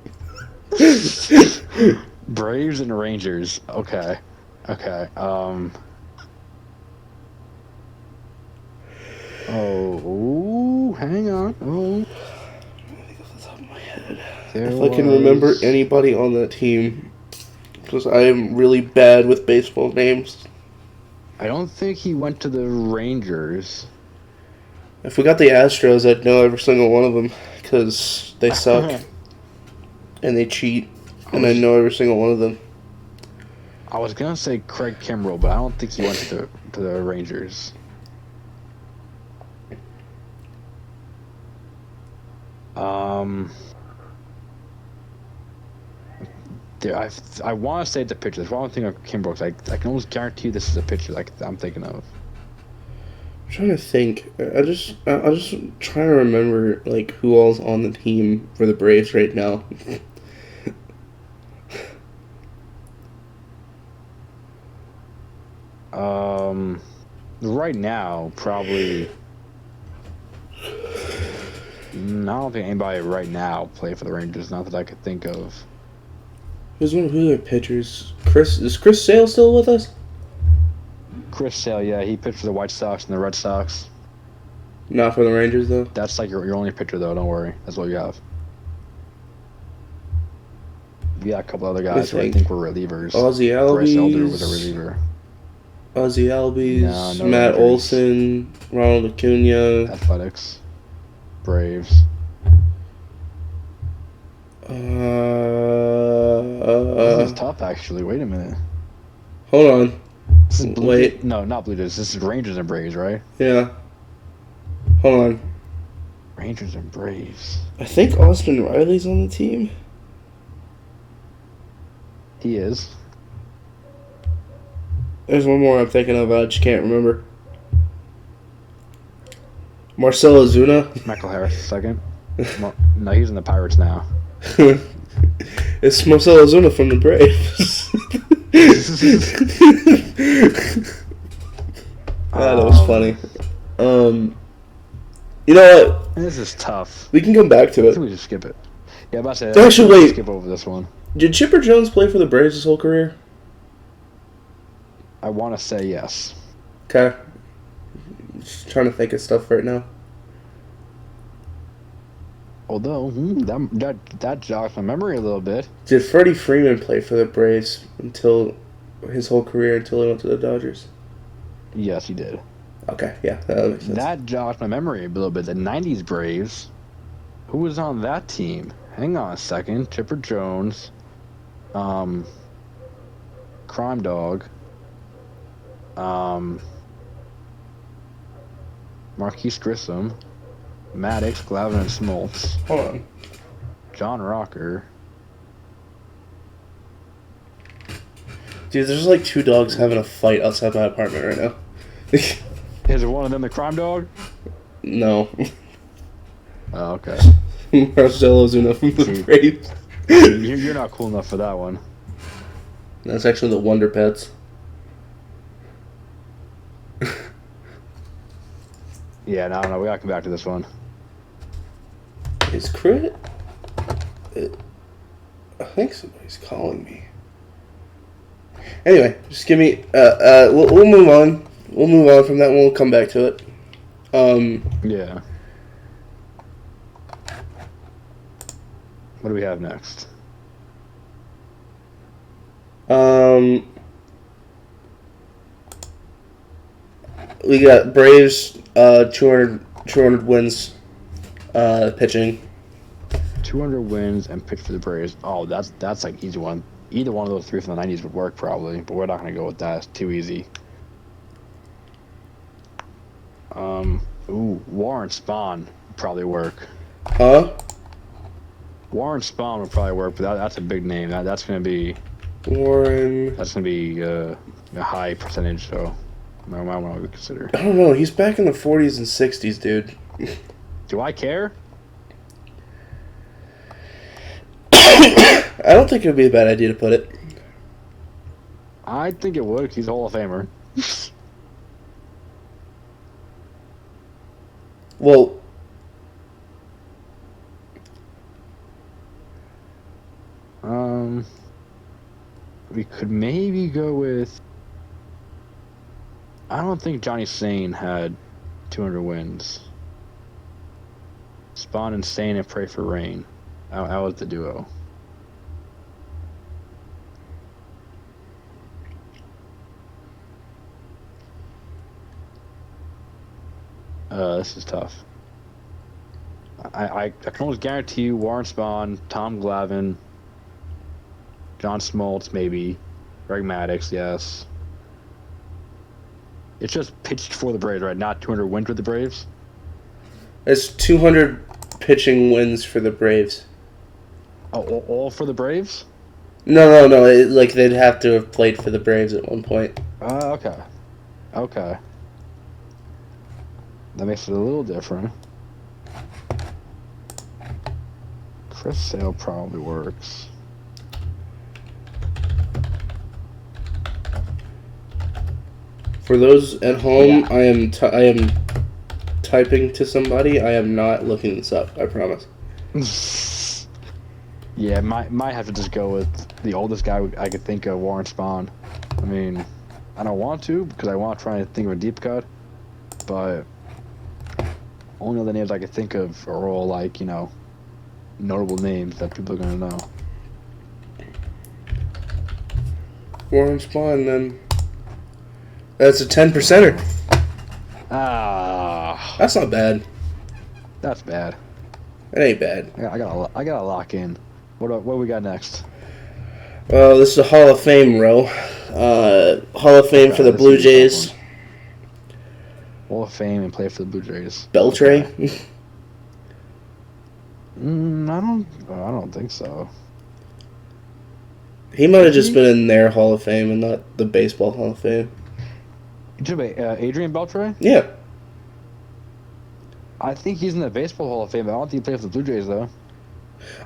Braves and Rangers. Okay. Oh, hang on. Oh. If I can remember anybody on that team, because I am really bad with baseball names. I don't think he went to the Rangers. If we got the Astros, I'd know every single one of them, because they suck and they cheat, and I know every single one of them. I was gonna say Craig Kimbrell, but I don't think he went to the Rangers. Dude, I want to say the pitcher. That's one thing of Kimbrell. I can almost guarantee this is a pitcher like I'm thinking of. I'm trying to think. I just trying to remember like who all's on the team for the Braves right now. Right now, probably. I don't think anybody right now play for the Rangers. Not that I could think of. Who's their pitchers? Is Chris Sale still with us? Chris Sale, yeah, he pitched for the White Sox and the Red Sox. Not for the Rangers though. That's like your only pitcher though. Don't worry, that's what you have. You got a couple other guys who I think were relievers. Ozzie Bryce Elder Albies. was a reliever. Ozzie Albies. No Matt relievers. Olson. Ronald Acuna. Athletics. Braves. This is tough, actually. Wait a minute. Hold on. This is Wait. No, not Blue Jays. This is Rangers and Braves, right? Yeah. Hold on. Rangers and Braves. I think Austin Riley's on the team. He is. There's one more I'm thinking of. I just can't remember. Marcell Ozuna. Michael Harris, second. No, he's in the Pirates now. It's Marcell Ozuna from the Braves. That was funny. You know what? This is tough. We can come back to I think it. we should skip it. Yeah, I'm about to say. Actually, wait. Skip over this one. Did Chipper Jones play for the Braves his whole career? I want to say yes. Okay. Just trying to think of stuff right now. Although that jogs my memory a little bit. Did Freddie Freeman play for the Braves until his whole career until he went to the Dodgers? Yes, he did. Okay, yeah, that makes sense. That jogs my memory a little bit. The '90s Braves. Who was on that team? Hang on a second. Chipper Jones. Crime Dog. Marquise Grissom. Maddox, Glavine, and Smoltz. Hold on. John Rocker. Dude, there's like two dogs having a fight outside my apartment right now. Is it one of them the Crime Dog? No. Oh, okay. Marcell Ozuna from the Braves. You're not cool enough for that one. That's actually the Wonder Pets. Yeah, no, we gotta come back to this one. Is Crit? I think somebody's calling me. Anyway, just give me. We'll move on. We'll move on from that one. We'll come back to it. Yeah. What do we have next? We got Braves 200 wins pitching. 200 wins and pitch for the Braves. Oh, that's like easy one. Either one of those three from the 90s would work probably, but we're not gonna go with that. It's too easy. Warren Spahn would probably work. Huh? Warren Spahn would probably work, but that's a big name. That's gonna be Warren. a high percentage. So I might want to consider. I don't know. He's back in the 40s and 60s, dude. Do I care? I don't think it would be a bad idea to put it. I think it would. 'Cause he's a Hall of Famer. Well, We could maybe go with. I don't think Johnny Sane had 200 wins. Spawn and Sane and Pray for Rain. That was the duo. This is tough. I can almost guarantee you Warren Spahn, Tom Glavine, John Smoltz, maybe. Greg Maddux, yes. It's just pitched for the Braves, right? Not 200 wins with the Braves. It's 200 pitching wins for the Braves. Oh, all for the Braves? No. Like they'd have to have played for the Braves at one point. Okay. Okay. That makes it a little different. Chris Sale probably works. For those at home, Yeah. I am typing to somebody. I am not looking this up. I promise. Yeah, might have to just go with the oldest guy I could think of, Warren Spahn. I mean, I don't want to because I want to try and think of a deep cut, but only other names I could think of are all like, you know, notable names that people are gonna know. Warren Spahn, then. That's a 10%er. Ah, That's not bad. that's bad. That ain't bad. I gotta lock in. What we got next? Well, this is a Hall of Fame row. Hall of Fame for the This Blue is a tough Jays. one. Hall of Fame and play for the Blue Jays. Beltre. I don't think so. He might have just been in their Hall of Fame and not the Baseball Hall of Fame. You talking about Adrian Beltre? Yeah. I think he's in the Baseball Hall of Fame, but I don't think he played for the Blue Jays, though.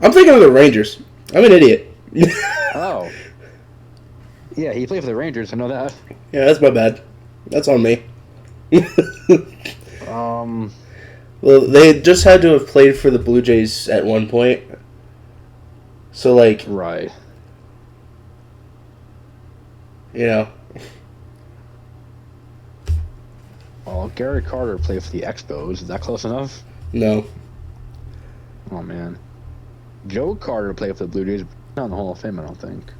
I'm thinking of the Rangers. I'm an idiot. Oh. Yeah, he played for the Rangers, I know that. Yeah, that's my bad. That's on me. Well, they just had to have played for the Blue Jays at one point. So, like, Right. you know. Well, Gary Carter played for the Expos. Is that close enough? No. Oh, man. Joe Carter played for the Blue Jays. Not in the Hall of Fame, I don't think.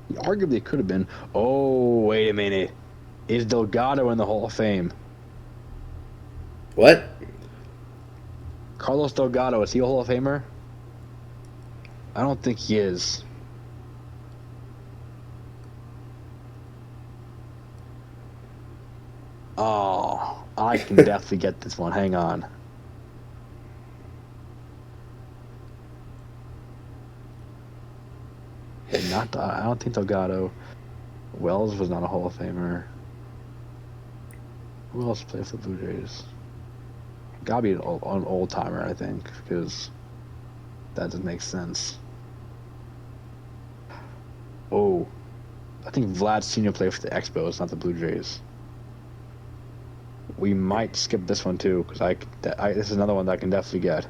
He arguably could have been. Oh, wait a minute. Is Delgado in the Hall of Fame? What? Carlos Delgado, is he a Hall of Famer? I don't think he is. Oh, I can definitely get this one. Hang on. I don't think Delgado. Wells was not a Hall of Famer. Who else played for the Blue Jays? Gotta be an old timer, I think, because that doesn't make sense. Oh, I think Vlad Sr. played for the Expos, not the Blue Jays. We might skip this one too, because this is another one that I can definitely get.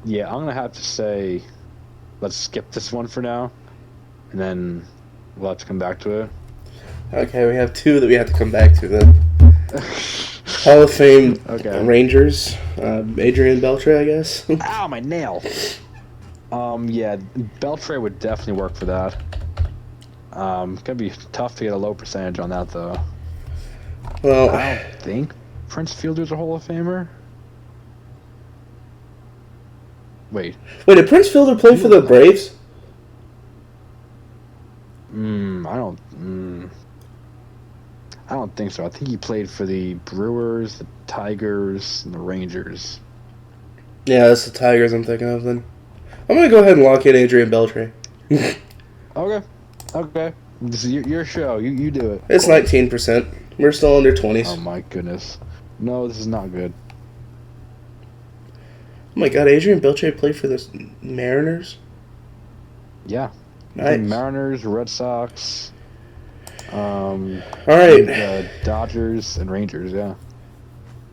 Yeah, I'm gonna have to say, let's skip this one for now, and then we'll have to come back to it. Okay, we have two that we have to come back to then. Hall of Fame Rangers. Adrian Beltre, I guess. Ow, my nail! Yeah, Beltre would definitely work for that. Gonna be tough to get a low percentage on that, though. Well, I don't think Prince Fielder's a Hall of Famer. Wait, did Prince Fielder play for the Braves? I don't think so. I think he played for the Brewers, the Tigers, and the Rangers. Yeah, that's the Tigers I'm thinking of then. I'm going to go ahead and lock in Adrian Beltre. Okay. This is your show. You do it. It's 19%. We're still under 20s. Oh my goodness. No, this is not good. Oh my god, Adrian Beltre played for the Mariners? Yeah. Nice. Mariners, Red Sox. Alright. Dodgers and Rangers, yeah.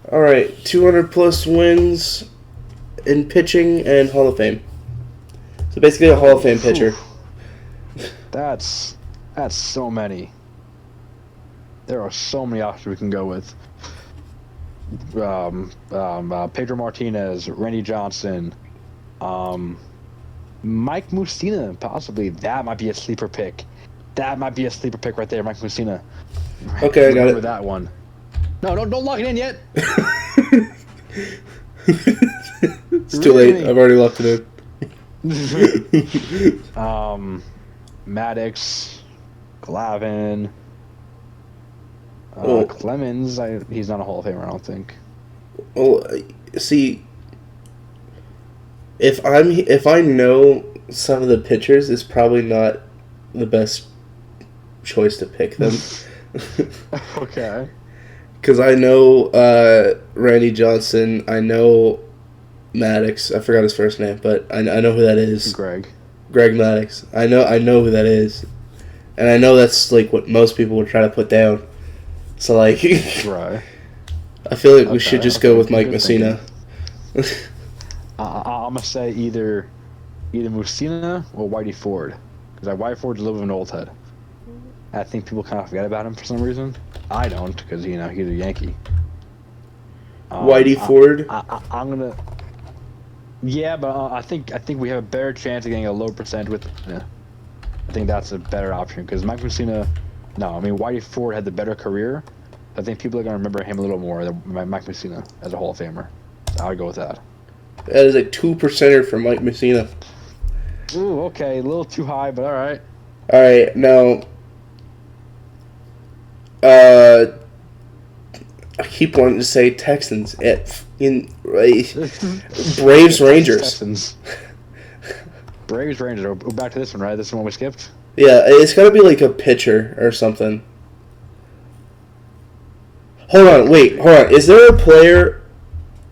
Alright, 200 plus wins in pitching and Hall of Fame. So basically a Hall of Fame pitcher. That's so many. There are so many options we can go with. Pedro Martinez, Randy Johnson, Mike Mussina, possibly. That might be a sleeper pick. That might be a sleeper pick right there, Mike Mussina. Okay, I got Remember it. that one. No, don't lock it in yet. It's too late. I've already locked it in. Maddox, Glavin, Oh. Clemens. He's not a Hall of Famer, I don't think. Well, see, if I know some of the pitchers, it's probably not the best choice to pick them. Okay. Because I know Randy Johnson, I know Maddox. I forgot his first name, but I know who that is. Greg Maddox. I know who that is, and I know that's like what most people would try to put down. So like, Right. I feel like we should just go with Mike Good Mussina. I'm gonna say either Mussina or Whitey Ford, because Whitey Ford's a little bit of an old head. I think people kind of forget about him for some reason. I don't, because he's a Yankee. Whitey Ford. I'm gonna. Yeah, but I think we have a better chance of getting a low percent with. I think that's a better option because Mike Mussina. No, I mean Whitey Ford had the better career. I think people are gonna remember him a little more than Mike Mussina as a Hall of Famer. I would go with that. That is a 2%er for Mike Mussina. Ooh, okay, a little too high, but all right. All right, now. I keep wanting to say Texans Braves Rangers. Texans. Braves Rangers. We're back to this one, right? This is the one we skipped. Yeah, it's got to be like a pitcher or something. Hold on. Is there a player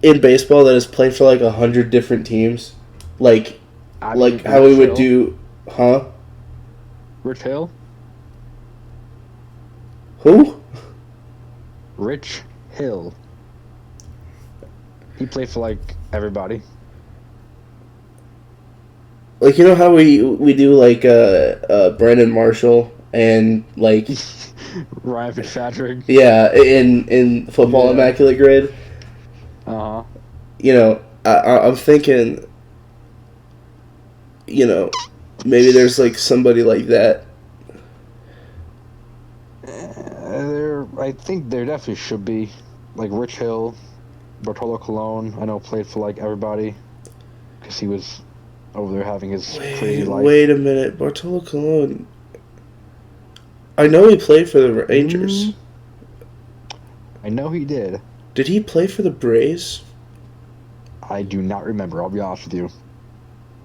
in baseball that has played for like 100 different teams? Like how we would do, huh? Rich Hill. Who? Rich Hill. He played for like everybody. Like, you know how we do like Brandon Marshall and like Ryan Fitzpatrick. Yeah, in Football Immaculate Grid. Uh huh. You know, I'm thinking, you know, maybe there's like somebody like that. I think there definitely should be, like Rich Hill, Bartolo Colon. I know played for like everybody, because he was over there having his crazy life. Wait a minute, Bartolo Colon. I know he played for the Rangers. I know he did. Did he play for the Braves? I do not remember. I'll be honest with you,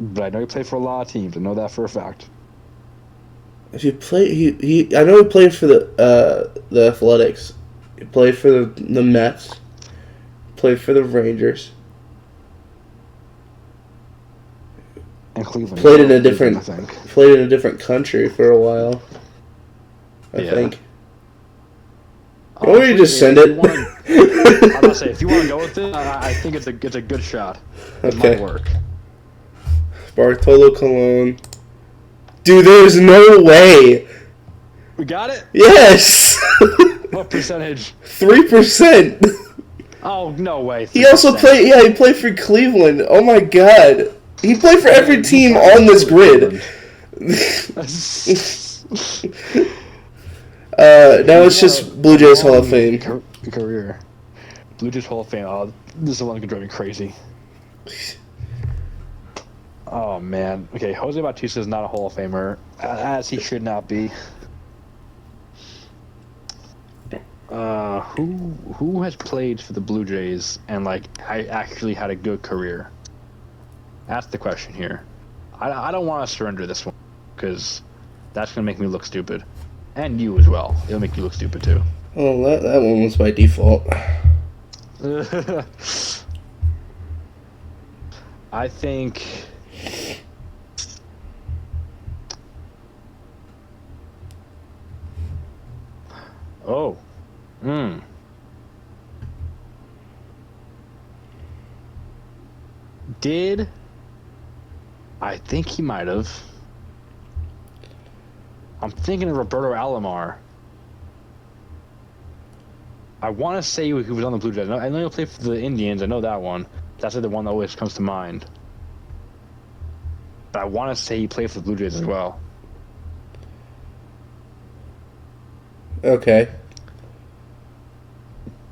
but I know he played for a lot of teams. I know that for a fact. If you play, I know he played for the Athletics. He played for the Mets. Played for the Rangers. And Cleveland. Played in a different. I think. Played in a different country for a while. I think. Why don't you just send it? I'm gonna say if you want to go with it, I think it's a good shot. It might work. Bartolo Colon. Dude, there's no way. We got it? Yes. What percentage? 3%. Oh, no way. 3%. He also played. Yeah, he played for Cleveland. Oh my God. He played for every team on this grid. Now it's just Blue Jays Hall of Fame. Career. Blue Jays Hall of Fame. Oh, this is the one that can drive me crazy. Oh man. Okay, Jose Bautista is not a Hall of Famer, as he should not be. Who has played for the Blue Jays and like I actually had a good career? That's the question here. I don't want to surrender this one because that's gonna make me look stupid, and you as well. It'll make you look stupid too. Oh, that one was by default. I think. Oh. Did. I think he might have. I'm thinking of Roberto Alomar. I want to say he was on the Blue Jays. I know he played for the Indians. I know that one. That's the one that always comes to mind. But I want to say he played for the Blue Jays as well. Okay.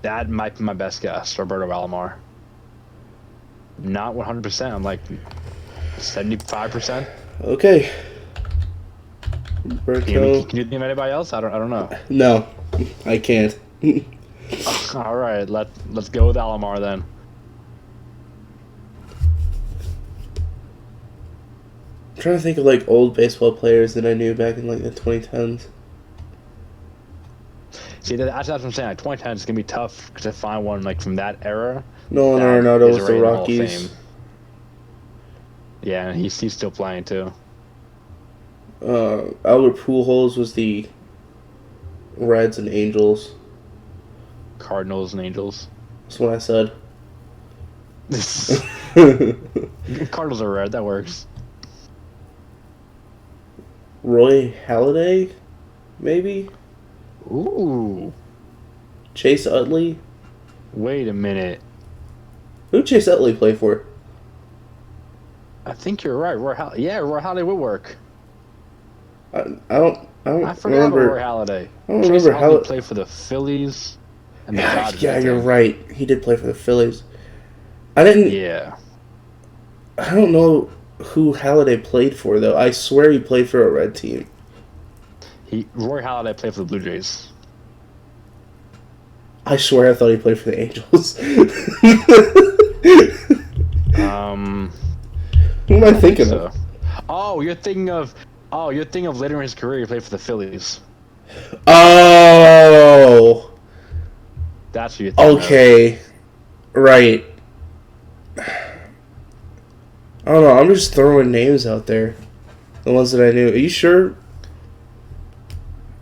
That might be my best guess, Roberto Alomar. Not 100%. I'm like 75%. Okay. Can Roberto. you think of anybody else? I don't know. No, I can't. All right, let's go with Alomar then. I'm trying to think of like old baseball players that I knew back in like the 2010s. See, that's what I'm saying. Like 2010 is gonna be tough to find one like from that era. Nolan that Arenado is was the already in Hall of Rockies. Fame. Yeah, and he's still playing too. Albert Pujols was the Reds and Angels. Cardinals and Angels. That's what I said. Cardinals are red. That works. Roy Halladay, maybe? Ooh. Chase Utley? Wait a minute. Who did Chase Utley play for? I think you're right. Roy Halladay would work. I don't I forgot remember. about Roy Halladay. I don't Chase remember Utley how. played for the Phillies and the Yeah, Dodgers. I yeah, you're think. right. He did play for the Phillies. I didn't. Yeah. I don't know who Halladay played for though. I swear he played for a red team. Roy Halladay played for the Blue Jays. I swear I thought he played for the Angels. Who am I thinking So. of? Oh, you're thinking of later in his career he played for the Phillies. Oh, That's what you're thinking of. okay, right. I don't know. I'm just throwing names out there, the ones that I knew. Are you sure?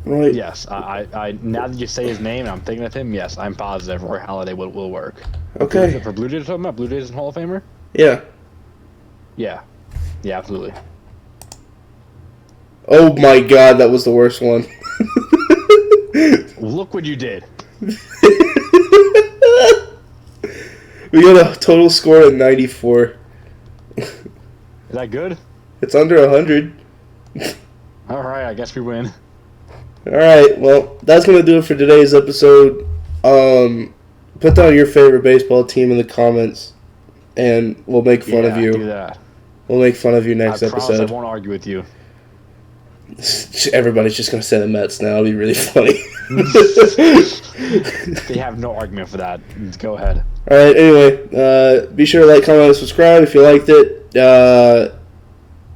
Right. Yes, I now that you say his name and I'm thinking of him, yes, I'm positive Roy Halladay will work. Okay. For Blue Jays, you're talking about Blue Jays and Hall of Famer? Yeah. Yeah. Yeah, absolutely. Oh my God, that was the worst one. Look what you did. We got a total score of 94. Is that good? It's under 100. All right, I guess we win. Alright, well, that's going to do it for today's episode. Put down your favorite baseball team in the comments, and we'll make fun of Do you. that. We'll make fun of you next I promise episode. I won't argue with you. Everybody's just going to say the Mets now. It'll be really funny. They have no argument for that. Go ahead. Alright, anyway, be sure to like, comment, and subscribe if you liked it.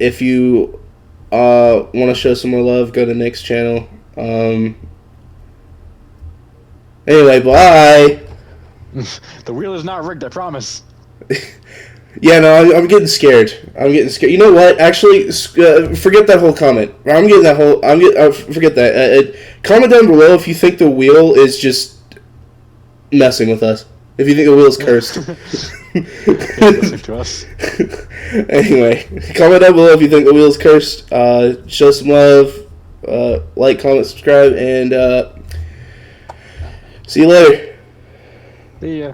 If you want to show some more love, go to Nick's channel. Anyway, bye. The wheel is not rigged, I promise. Yeah, no, I'm getting scared. You know what? Actually, forget that whole comment. Forget that. Comment down below if you think the wheel is just messing with us. If you think the wheel is cursed. Listen to us. Anyway, comment down below if you think the wheel is cursed. Show some love. Like, comment, subscribe, and see you later. See ya.